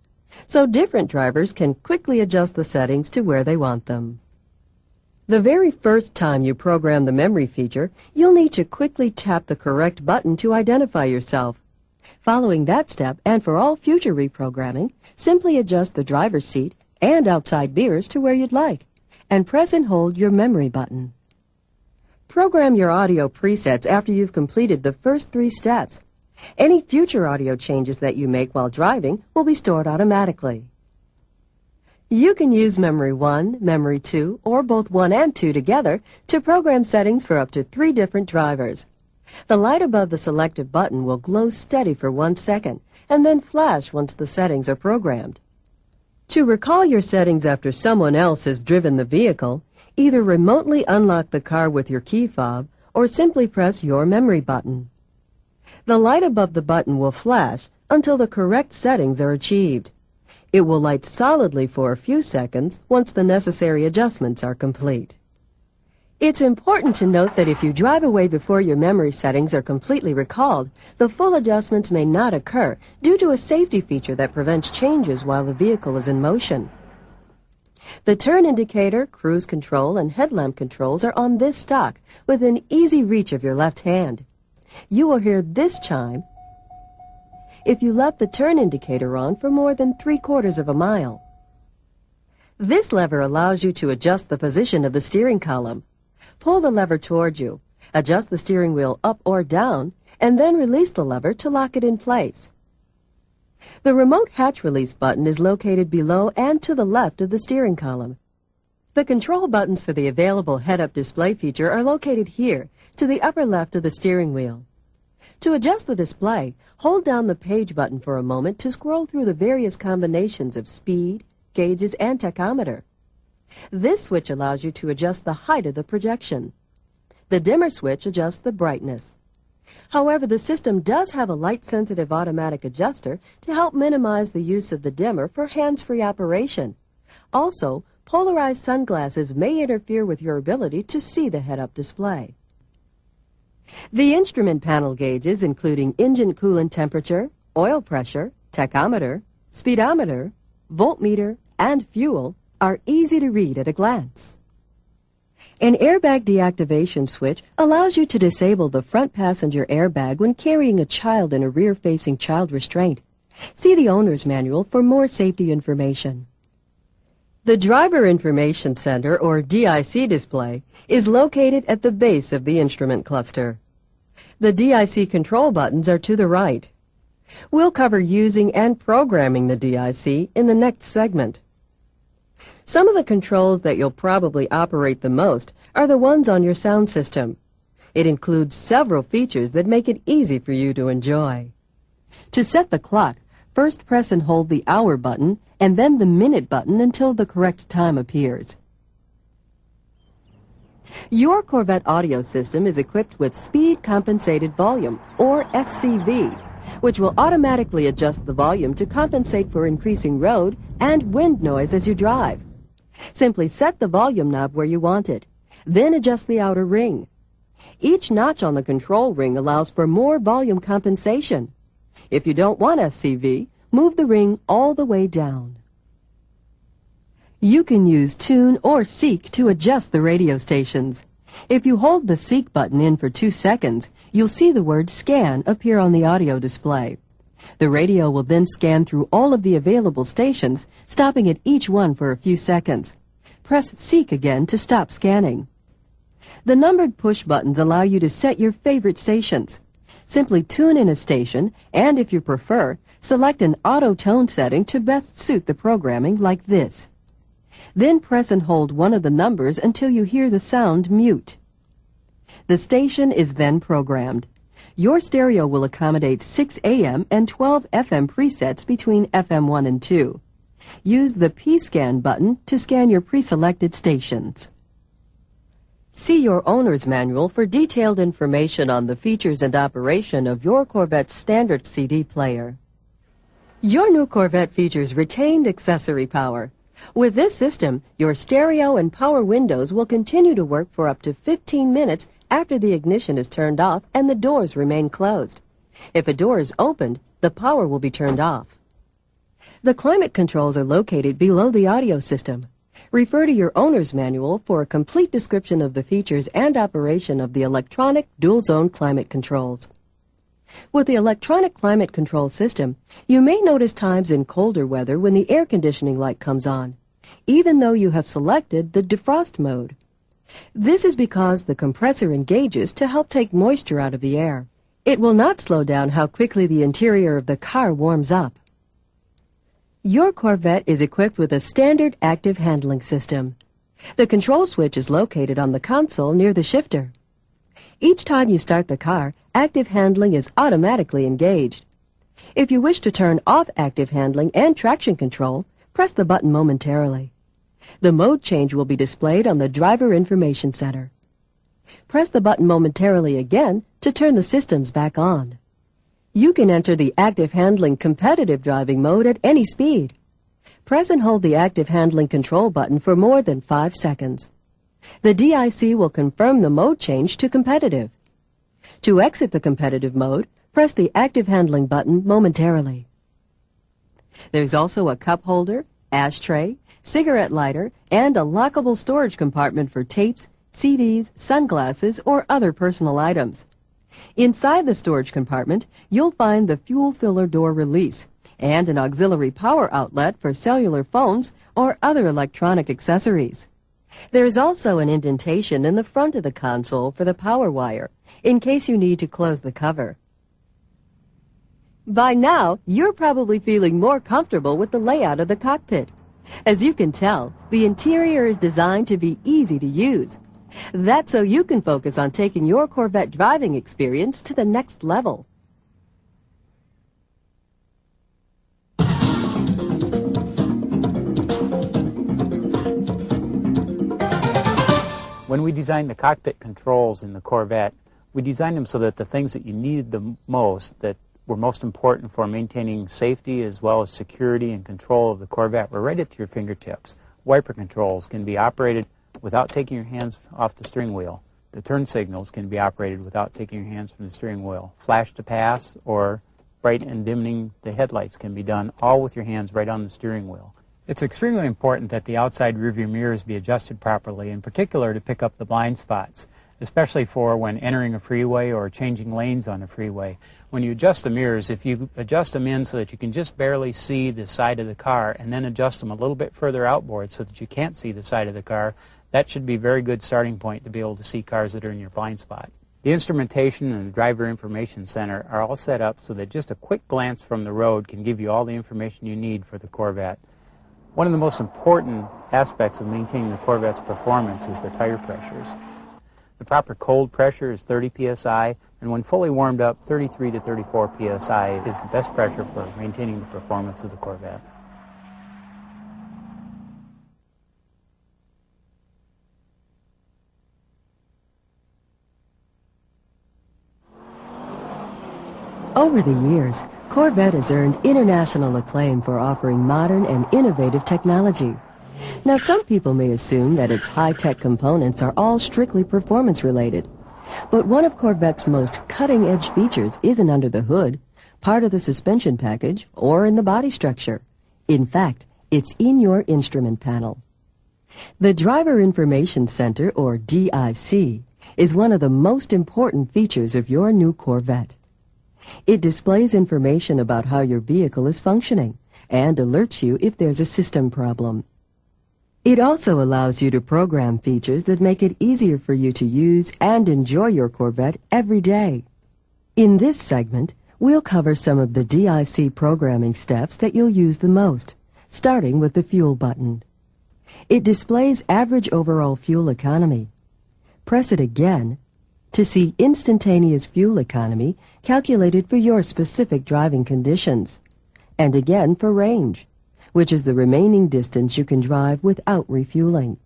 so different drivers can quickly adjust the settings to where they want them. The very first time you program the memory feature, you'll need to quickly tap the correct button to identify yourself. Following that step, and for all future reprogramming, simply adjust the driver's seat and outside mirrors to where you'd like, and press and hold your memory button. Program your audio presets after you've completed the first 3 steps. Any future audio changes that you make while driving will be stored automatically. You can use Memory 1, Memory 2, or both 1 and 2 together to program settings for up to 3 different drivers. The light above the selected button will glow steady for 1 second and then flash once the settings are programmed. To recall your settings after someone else has driven the vehicle, either remotely unlock the car with your key fob or simply press your memory button. The light above the button will flash until the correct settings are achieved. It will light solidly for a few seconds once the necessary adjustments are complete. It's important to note that if you drive away before your memory settings are completely recalled, the full adjustments may not occur due to a safety feature that prevents changes while the vehicle is in motion. The turn indicator, cruise control, and headlamp controls are on this stock within easy reach of your left hand. You will hear this chime if you left the turn indicator on for more than 3/4 of a mile. This lever allows you to adjust the position of the steering column. Pull the lever toward you, adjust the steering wheel up or down, and then release the lever to lock it in place. The remote hatch release button is located below and to the left of the steering column. The control buttons for the available head-up display feature are located here, to the upper left of the steering wheel. To adjust the display, hold down the page button for a moment to scroll through the various combinations of speed, gauges, and tachometer. This switch allows you to adjust the height of the projection. The dimmer switch adjusts the brightness. However, the system does have a light-sensitive automatic adjuster to help minimize the use of the dimmer for hands-free operation. Also, polarized sunglasses may interfere with your ability to see the head-up display. The instrument panel gauges, including engine coolant temperature, oil pressure, tachometer, speedometer, voltmeter, and fuel, are easy to read at a glance. An airbag deactivation switch allows you to disable the front passenger airbag when carrying a child in a rear-facing child restraint. See the owner's manual for more safety information. The Driver Information Center, or DIC display, is located at the base of the instrument cluster. The DIC control buttons are to the right. We'll cover using and programming the DIC in the next segment. Some of the controls that you'll probably operate the most are the ones on your sound system. It includes several features that make it easy for you to enjoy. To set the clock, first press and hold the hour button and then the minute button until the correct time appears. Your Corvette audio system is equipped with Speed Compensated Volume, or SCV, which will automatically adjust the volume to compensate for increasing road and wind noise as you drive. Simply set the volume knob where you want it, then adjust the outer ring. Each notch on the control ring allows for more volume compensation. If you don't want SCV, move the ring all the way down. You can use Tune or Seek to adjust the radio stations. If you hold the Seek button in for 2 seconds, you'll see the word Scan appear on the audio display. The radio will then scan through all of the available stations, stopping at each one for a few seconds. Press Seek again to stop scanning. The numbered push buttons allow you to set your favorite stations. Simply tune in a station, and if you prefer, select an auto tone setting to best suit the programming like this. Then press and hold one of the numbers until you hear the sound mute. The station is then programmed. Your stereo will accommodate 6 AM and 12 FM presets between FM 1 and 2. Use the P-Scan button to scan your pre-selected stations. See your owner's manual for detailed information on the features and operation of your Corvette's standard CD player. Your new Corvette features retained accessory power. With this system, your stereo and power windows will continue to work for up to 15 minutes after the ignition is turned off and the doors remain closed. If a door is opened, the power will be turned off. The climate controls are located below the audio system. Refer to your owner's manual for a complete description of the features and operation of the electronic dual-zone climate controls. With the electronic climate control system, you may notice times in colder weather when the air conditioning light comes on, even though you have selected the defrost mode. This is because the compressor engages to help take moisture out of the air. It will not slow down how quickly the interior of the car warms up. Your Corvette is equipped with a standard active handling system. The control switch is located on the console near the shifter. Each time you start the car, active handling is automatically engaged. If you wish to turn off active handling and traction control, press the button momentarily. The mode change will be displayed on the Driver Information Center. Press the button momentarily again to turn the systems back on. You can enter the active handling competitive driving mode at any speed. Press and hold the active handling control button for more than 5 seconds. The DIC will confirm the mode change to competitive. To exit the competitive mode, press the active handling button momentarily. There's also a cup holder, ashtray, cigarette lighter, and a lockable storage compartment for tapes, CDs, sunglasses, or other personal items. Inside the storage compartment, you'll find the fuel filler door release and an auxiliary power outlet for cellular phones or other electronic accessories. There's also an indentation in the front of the console for the power wire, in case you need to close the cover. By now, you're probably feeling more comfortable with the layout of the cockpit. As you can tell, the interior is designed to be easy to use. That's so you can focus on taking your Corvette driving experience to the next level. When we designed the cockpit controls in the Corvette, we designed them so that the things that you needed the most, that were most important for maintaining safety as well as security and control of the Corvette, were right at your fingertips. Wiper controls can be operated without taking your hands off the steering wheel. The turn signals can be operated without taking your hands from the steering wheel. Flash to pass or bright and dimming the headlights can be done all with your hands right on the steering wheel. It's extremely important that the outside rearview mirrors be adjusted properly, in particular to pick up the blind spots, especially for when entering a freeway or changing lanes on a freeway. When you adjust the mirrors, if you adjust them in so that you can just barely see the side of the car and then adjust them a little bit further outboard so that you can't see the side of the car, that should be a very good starting point to be able to see cars that are in your blind spot. The instrumentation and the Driver Information Center are all set up so that just a quick glance from the road can give you all the information you need for the Corvette. One of the most important aspects of maintaining the Corvette's performance is the tire pressures. The proper cold pressure is 30 psi, and when fully warmed up, 33 to 34 psi is the best pressure for maintaining the performance of the Corvette. Over the years, Corvette has earned international acclaim for offering modern and innovative technology. Now, some people may assume that its high-tech components are all strictly performance-related. But one of Corvette's most cutting-edge features isn't under the hood, part of the suspension package, or in the body structure. In fact, it's in your instrument panel. The Driver Information Center, or DIC, is one of the most important features of your new Corvette. It displays information about how your vehicle is functioning and alerts you if there's a system problem. It also allows you to program features that make it easier for you to use and enjoy your Corvette every day. In this segment, we'll cover some of the DIC programming steps that you'll use the most, starting with the fuel button. It displays average overall fuel economy. Press it again to see instantaneous fuel economy calculated for your specific driving conditions, and again for range, which is the remaining distance you can drive without refueling.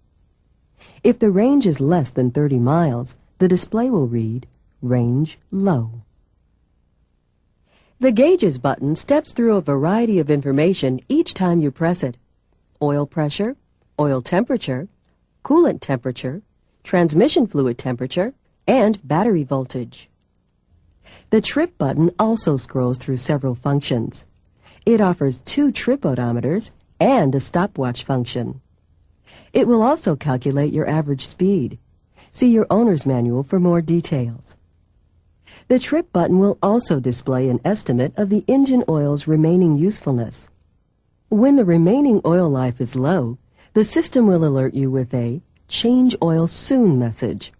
If the range is less than 30 miles, the display will read range low. The Gauges button steps through a variety of information each time you press it: oil pressure, oil temperature, coolant temperature, transmission fluid temperature, and battery voltage. The Trip button also scrolls through several functions. It offers 2 trip odometers and a stopwatch function. It will also calculate your average speed. See your owner's manual for more details. The Trip button will also display an estimate of the engine oil's remaining usefulness. When the remaining oil life is low, the system will alert you with a Change Oil Soon message.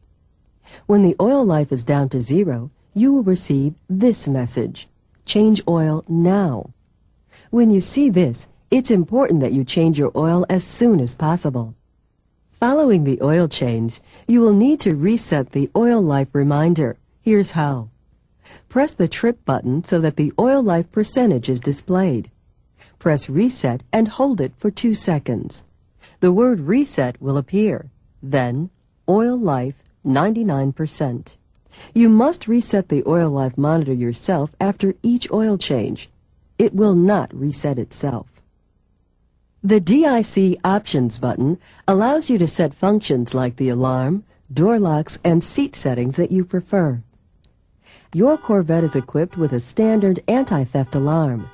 When the oil life is down to 0, you will receive this message: Change oil now. When you see this, it's important that you change your oil as soon as possible. Following the oil change, you will need to reset the oil life reminder. Here's how. Press the Trip button so that the oil life percentage is displayed. Press Reset and hold it for 2 seconds. The word Reset will appear. Then, Oil Life 99%. You must reset the oil life monitor yourself after each oil change. It will not reset itself. The DIC Options button allows you to set functions like the alarm, door locks, and seat settings that you prefer. Your Corvette is equipped with a standard anti-theft alarm.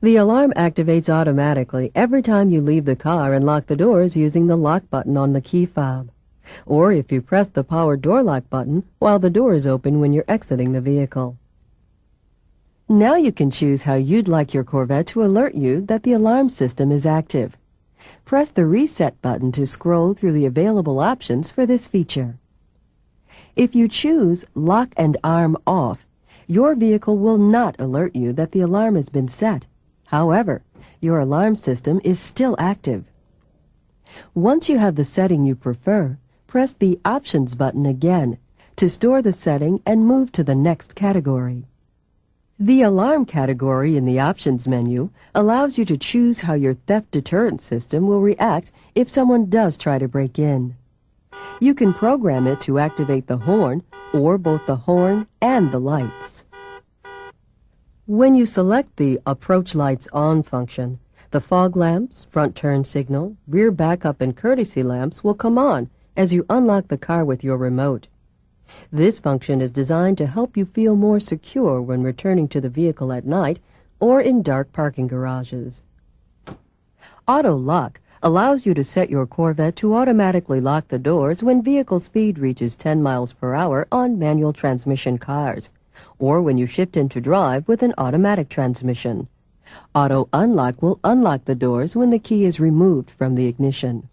The alarm activates automatically every time you leave the car and lock the doors using the lock button on the key fob, or if you press the power door lock button while the door is open when you're exiting the vehicle. Now you can choose how you'd like your Corvette to alert you that the alarm system is active. Press the Reset button to scroll through the available options for this feature. If you choose Lock and Arm Off, your vehicle will not alert you that the alarm has been set. However, your alarm system is still active. Once you have the setting you prefer, press the Options button again to store the setting and move to the next category. The Alarm category in the Options menu allows you to choose how your theft deterrent system will react if someone does try to break in. You can program it to activate the horn or both the horn and the lights. When you select the Approach Lights On function, the fog lamps, front turn signal, rear backup, and courtesy lamps will come on as you unlock the car with your remote. This function is designed to help you feel more secure when returning to the vehicle at night or in dark parking garages. Auto Lock allows you to set your Corvette to automatically lock the doors when vehicle speed reaches 10 miles per hour on manual transmission cars, or when you shift into drive with an automatic transmission. Auto Unlock will unlock the doors when the key is removed from the ignition.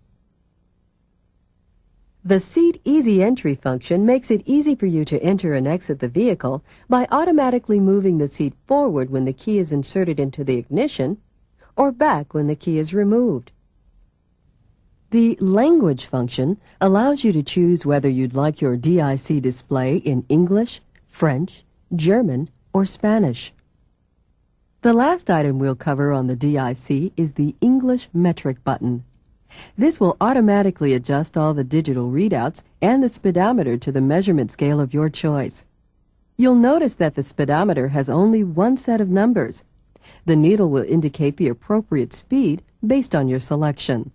The Seat Easy Entry function makes it easy for you to enter and exit the vehicle by automatically moving the seat forward when the key is inserted into the ignition or back when the key is removed. The language function allows you to choose whether you'd like your DIC display in English, French, German, or Spanish. The last item we'll cover on the DIC is the English metric button. This will automatically adjust all the digital readouts and the speedometer to the measurement scale of your choice. You'll notice that the speedometer has only one set of numbers. The needle will indicate the appropriate speed based on your selection.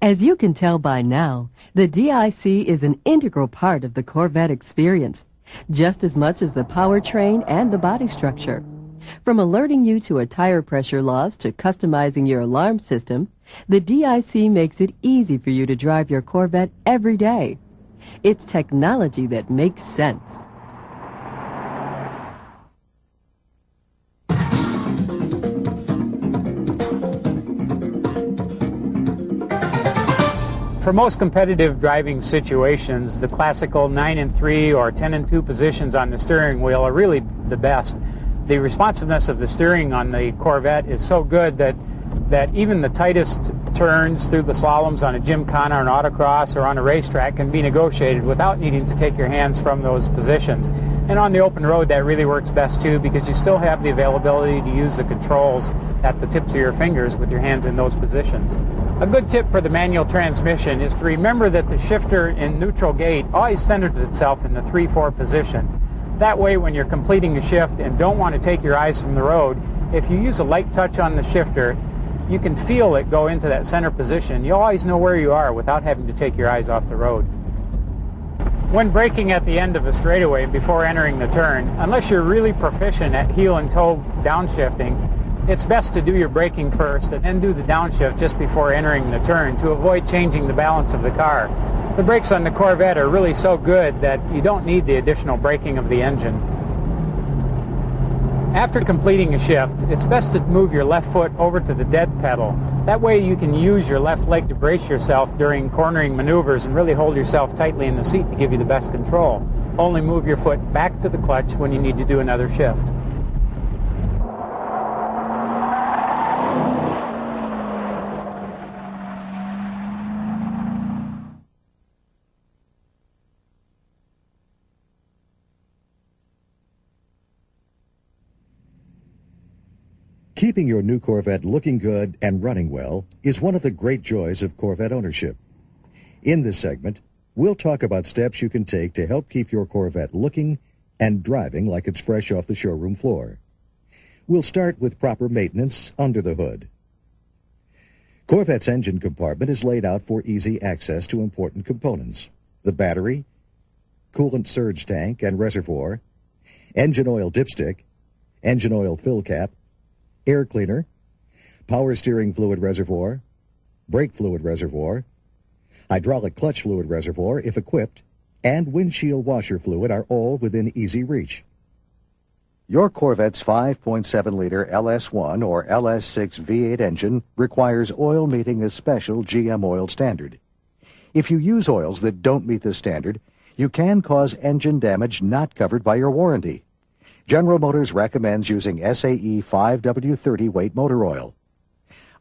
As you can tell by now, the DIC is an integral part of the Corvette experience, just as much as the powertrain and the body structure. From alerting you to a tire pressure loss to customizing your alarm system, the DIC makes it easy for you to drive your Corvette every day. It's technology that makes sense. For most competitive driving situations, the classical 9 and 3 or 10 and 2 positions on the steering wheel are really the best. The responsiveness of the steering on the Corvette is so good that even the tightest turns through the slaloms on a gymkhana or an autocross or on a racetrack can be negotiated without needing to take your hands from those positions. And on the open road, that really works best too, because you still have the availability to use the controls at the tips of your fingers with your hands in those positions. A good tip for the manual transmission is to remember that the shifter in neutral gate always centers itself in the 3-4 position. That way, when you're completing a shift and don't want to take your eyes from the road, if you use a light touch on the shifter, you can feel it go into that center position. You always know where you are without having to take your eyes off the road. When braking at the end of a straightaway before entering the turn, unless you're really proficient at heel and toe downshifting, it's best to do your braking first and then do the downshift just before entering the turn to avoid changing the balance of the car. The brakes on the Corvette are really so good that you don't need the additional braking of the engine. After completing a shift, it's best to move your left foot over to the dead pedal. That way you can use your left leg to brace yourself during cornering maneuvers and really hold yourself tightly in the seat to give you the best control. Only move your foot back to the clutch when you need to do another shift. Keeping your new Corvette looking good and running well is one of the great joys of Corvette ownership. In this segment, we'll talk about steps you can take to help keep your Corvette looking and driving like it's fresh off the showroom floor. We'll start with proper maintenance under the hood. Corvette's engine compartment is laid out for easy access to important components: the battery, coolant surge tank and reservoir, engine oil dipstick, engine oil fill cap, air cleaner, power steering fluid reservoir, brake fluid reservoir, hydraulic clutch fluid reservoir if equipped, and windshield washer fluid are all within easy reach. Your Corvette's 5.7-liter LS1 or LS6 V8 engine requires oil meeting a special GM oil standard. If you use oils that don't meet this standard, you can cause engine damage not covered by your warranty. General Motors recommends using SAE 5W30 weight motor oil.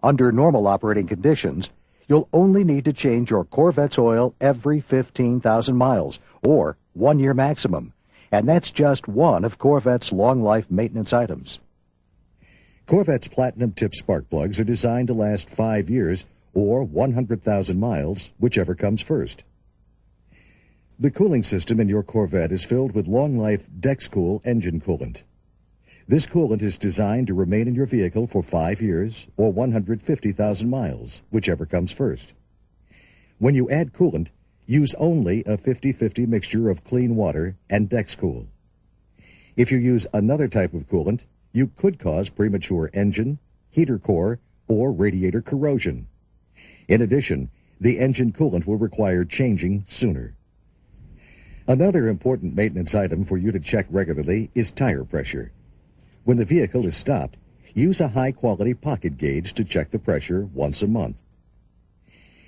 Under normal operating conditions, you'll only need to change your Corvette's oil every 15,000 miles, or 1 year maximum, and that's just one of Corvette's long-life maintenance items. Corvette's platinum-tipped spark plugs are designed to last 5 years or 100,000 miles, whichever comes first. The cooling system in your Corvette is filled with long-life DexCool engine coolant. This coolant is designed to remain in your vehicle for 5 years or 150,000 miles, whichever comes first. When you add coolant, use only a 50-50 mixture of clean water and DexCool. If you use another type of coolant, you could cause premature engine, heater core, or radiator corrosion. In addition, the engine coolant will require changing sooner. Another important maintenance item for you to check regularly is tire pressure. When the vehicle is stopped, use a high-quality pocket gauge to check the pressure once a month.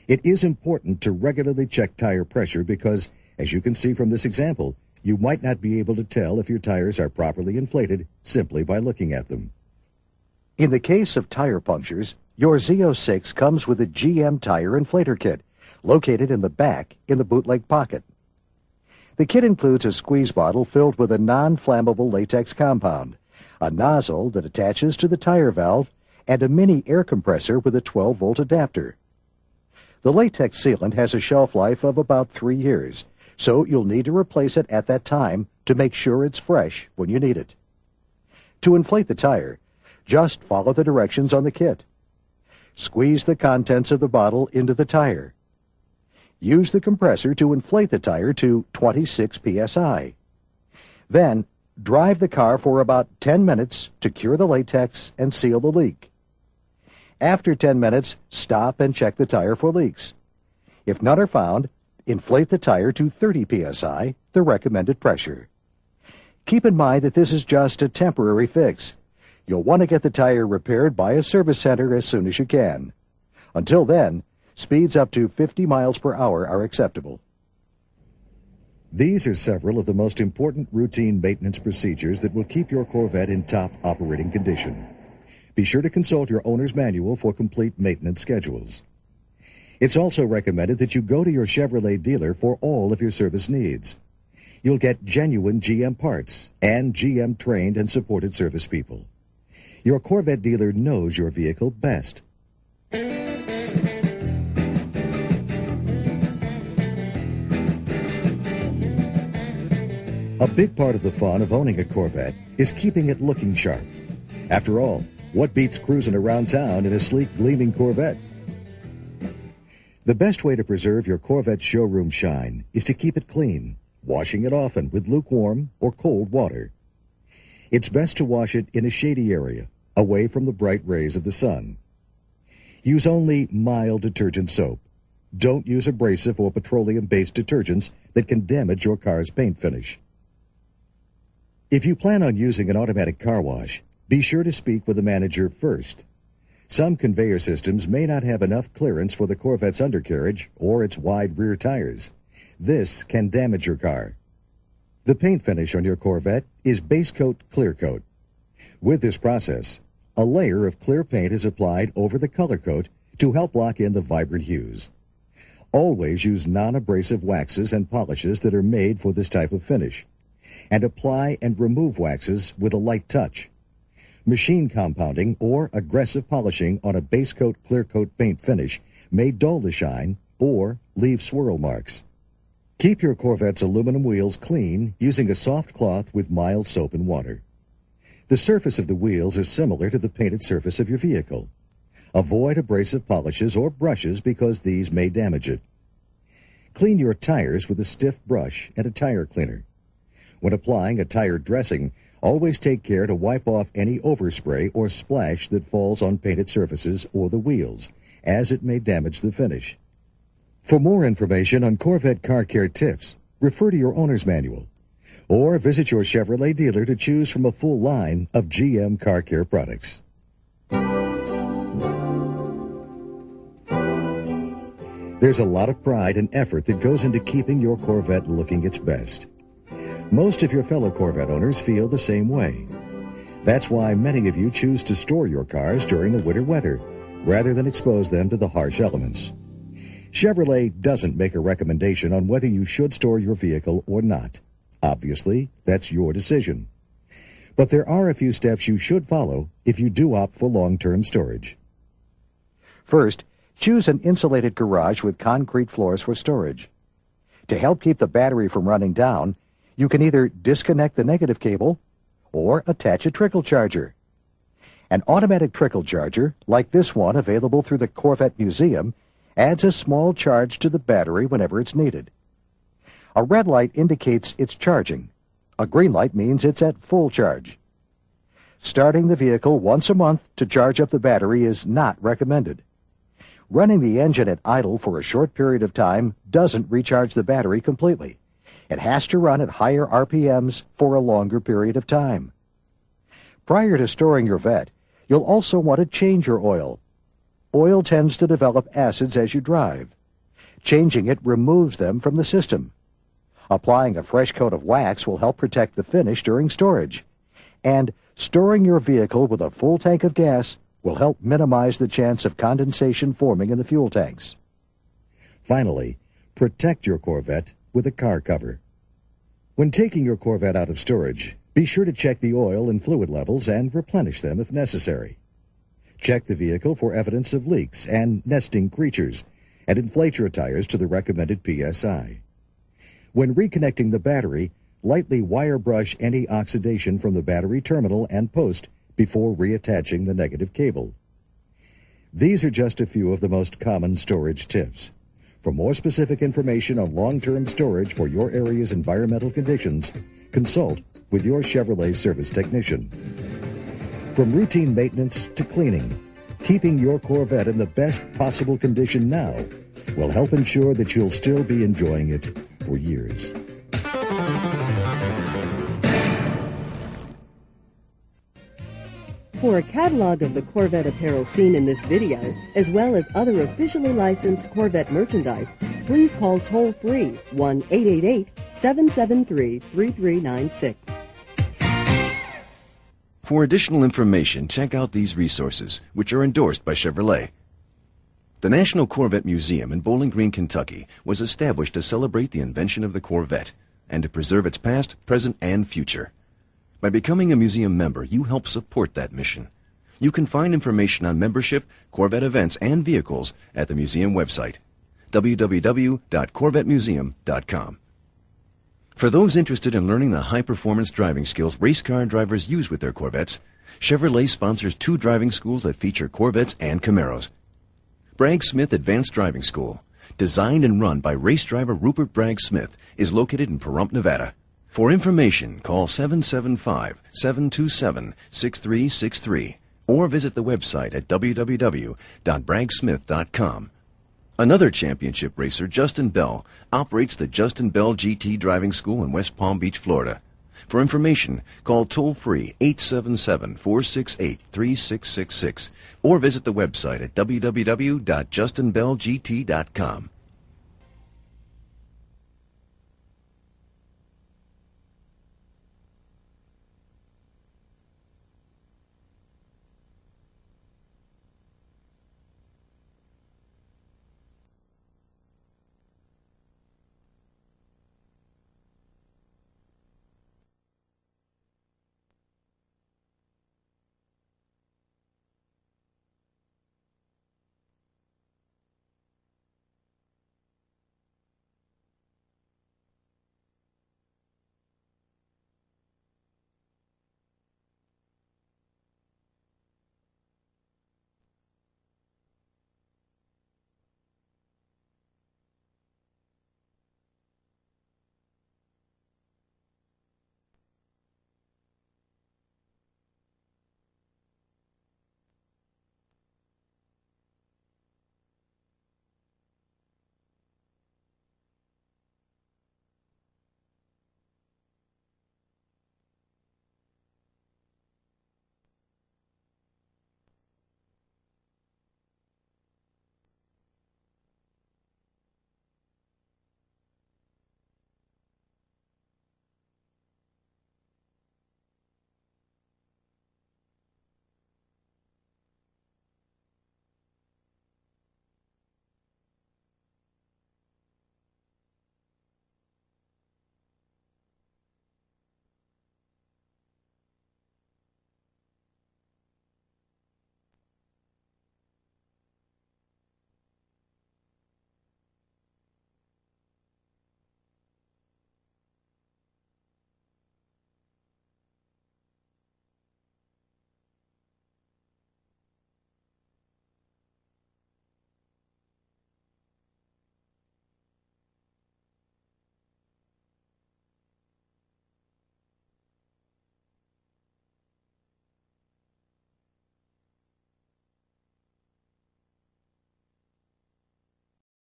It is important to regularly check tire pressure because, as you can see from this example, you might not be able to tell if your tires are properly inflated simply by looking at them. In the case of tire punctures, Your Z06 comes with a GM tire inflator kit, located in the back in the bootleg pocket. The kit includes a squeeze bottle filled with a non-flammable latex compound, a nozzle that attaches to the tire valve, and a mini air compressor with a 12-volt adapter. The latex sealant has a shelf life of about 3 years, so you'll need to replace it at that time to make sure it's fresh when you need it. To inflate the tire, just follow the directions on the kit. Squeeze the contents of the bottle into the tire. Use the compressor to inflate the tire to 26 psi. Then, drive the car for about 10 minutes to cure the latex and seal the leak. After 10 minutes, stop and check the tire for leaks. If none are found, inflate the tire to 30 psi, the recommended pressure. Keep in mind that this is just a temporary fix. You'll want to get the tire repaired by a service center as soon as you can. Until then, speeds up to 50 miles per hour are acceptable. These are several of the most important routine maintenance procedures that will keep your Corvette in top operating condition. Be sure to consult your owner's manual for complete maintenance schedules. It's also recommended that you go to your Chevrolet dealer for all of your service needs. You'll get genuine GM parts and GM trained and supported service people. Your Corvette dealer knows your vehicle best. A big part of the fun of owning a Corvette is keeping it looking sharp. After all, what beats cruising around town in a sleek, gleaming Corvette? The best way to preserve your Corvette showroom shine is to keep it clean, washing it often with lukewarm or cold water. It's best to wash it in a shady area, away from the bright rays of the sun. Use only mild detergent soap. Don't use abrasive or petroleum-based detergents that can damage your car's paint finish. If you plan on using an automatic car wash, be sure to speak with the manager first. Some conveyor systems may not have enough clearance for the Corvette's undercarriage or its wide rear tires. This can damage your car. The paint finish on your Corvette is base coat clear coat. With this process, a layer of clear paint is applied over the color coat to help lock in the vibrant hues. Always use non-abrasive waxes and polishes that are made for this type of finish, and apply and remove waxes with a light touch. Machine compounding or aggressive polishing on a base coat clear coat paint finish may dull the shine or leave swirl marks. Keep your Corvette's aluminum wheels clean using a soft cloth with mild soap and water. The surface of the wheels is similar to the painted surface of your vehicle. Avoid abrasive polishes or brushes because these may damage it. Clean your tires with a stiff brush and a tire cleaner. When applying a tire dressing, always take care to wipe off any overspray or splash that falls on painted surfaces or the wheels, as it may damage the finish. For more information on Corvette car care tips, refer to your owner's manual, or visit your Chevrolet dealer to choose from a full line of GM car care products. There's a lot of pride and effort that goes into keeping your Corvette looking its best. Most of your fellow Corvette owners feel the same way. That's why many of you choose to store your cars during the winter weather, rather than expose them to the harsh elements. Chevrolet doesn't make a recommendation on whether you should store your vehicle or not. Obviously, that's your decision. But there are a few steps you should follow if you do opt for long-term storage. First, choose an insulated garage with concrete floors for storage. To help keep the battery from running down, you can either disconnect the negative cable or attach a trickle charger. An automatic trickle charger, like this one available through the Corvette Museum, adds a small charge to the battery whenever it's needed. A red light indicates it's charging. A green light means it's at full charge. Starting the vehicle once a month to charge up the battery is not recommended. Running the engine at idle for a short period of time doesn't recharge the battery completely. It has to run at higher RPMs for a longer period of time. Prior to storing your Vette, you'll also want to change your oil. Oil tends to develop acids as you drive. Changing it removes them from the system. Applying a fresh coat of wax will help protect the finish during storage. And storing your vehicle with a full tank of gas will help minimize the chance of condensation forming in the fuel tanks. Finally, protect your Corvette with a car cover. When taking your Corvette out of storage, be sure to check the oil and fluid levels and replenish them if necessary. Check the vehicle for evidence of leaks and nesting creatures, and inflate your tires to the recommended PSI. When reconnecting the battery, lightly wire brush any oxidation from the battery terminal and post before reattaching the negative cable. These are just a few of the most common storage tips. For more specific information on long-term storage for your area's environmental conditions, consult with your Chevrolet service technician. From routine maintenance to cleaning, keeping your Corvette in the best possible condition now will help ensure that you'll still be enjoying it for years. For a catalog of the Corvette apparel seen in this video, as well as other officially licensed Corvette merchandise, please call toll-free 1-888-773-3396. For additional information, check out these resources, which are endorsed by Chevrolet. The National Corvette Museum in Bowling Green, Kentucky, was established to celebrate the invention of the Corvette and to preserve its past, present, and future. By becoming a museum member, you help support that mission. You can find information on membership, Corvette events, and vehicles at the museum website, www.corvettemuseum.com. For those interested in learning the high-performance driving skills race car drivers use with their Corvettes, Chevrolet sponsors 2 driving schools that feature Corvettes and Camaros. Bragg Smith Advanced Driving School, designed and run by race driver Rupert Bragg Smith, is located in Pahrump, Nevada. For information, call 775-727-6363 or visit the website at www.braggsmith.com. Another championship racer, Justin Bell, operates the Justin Bell GT Driving School in West Palm Beach, Florida. For information, call toll-free 877-468-3666 or visit the website at www.justinbellgt.com.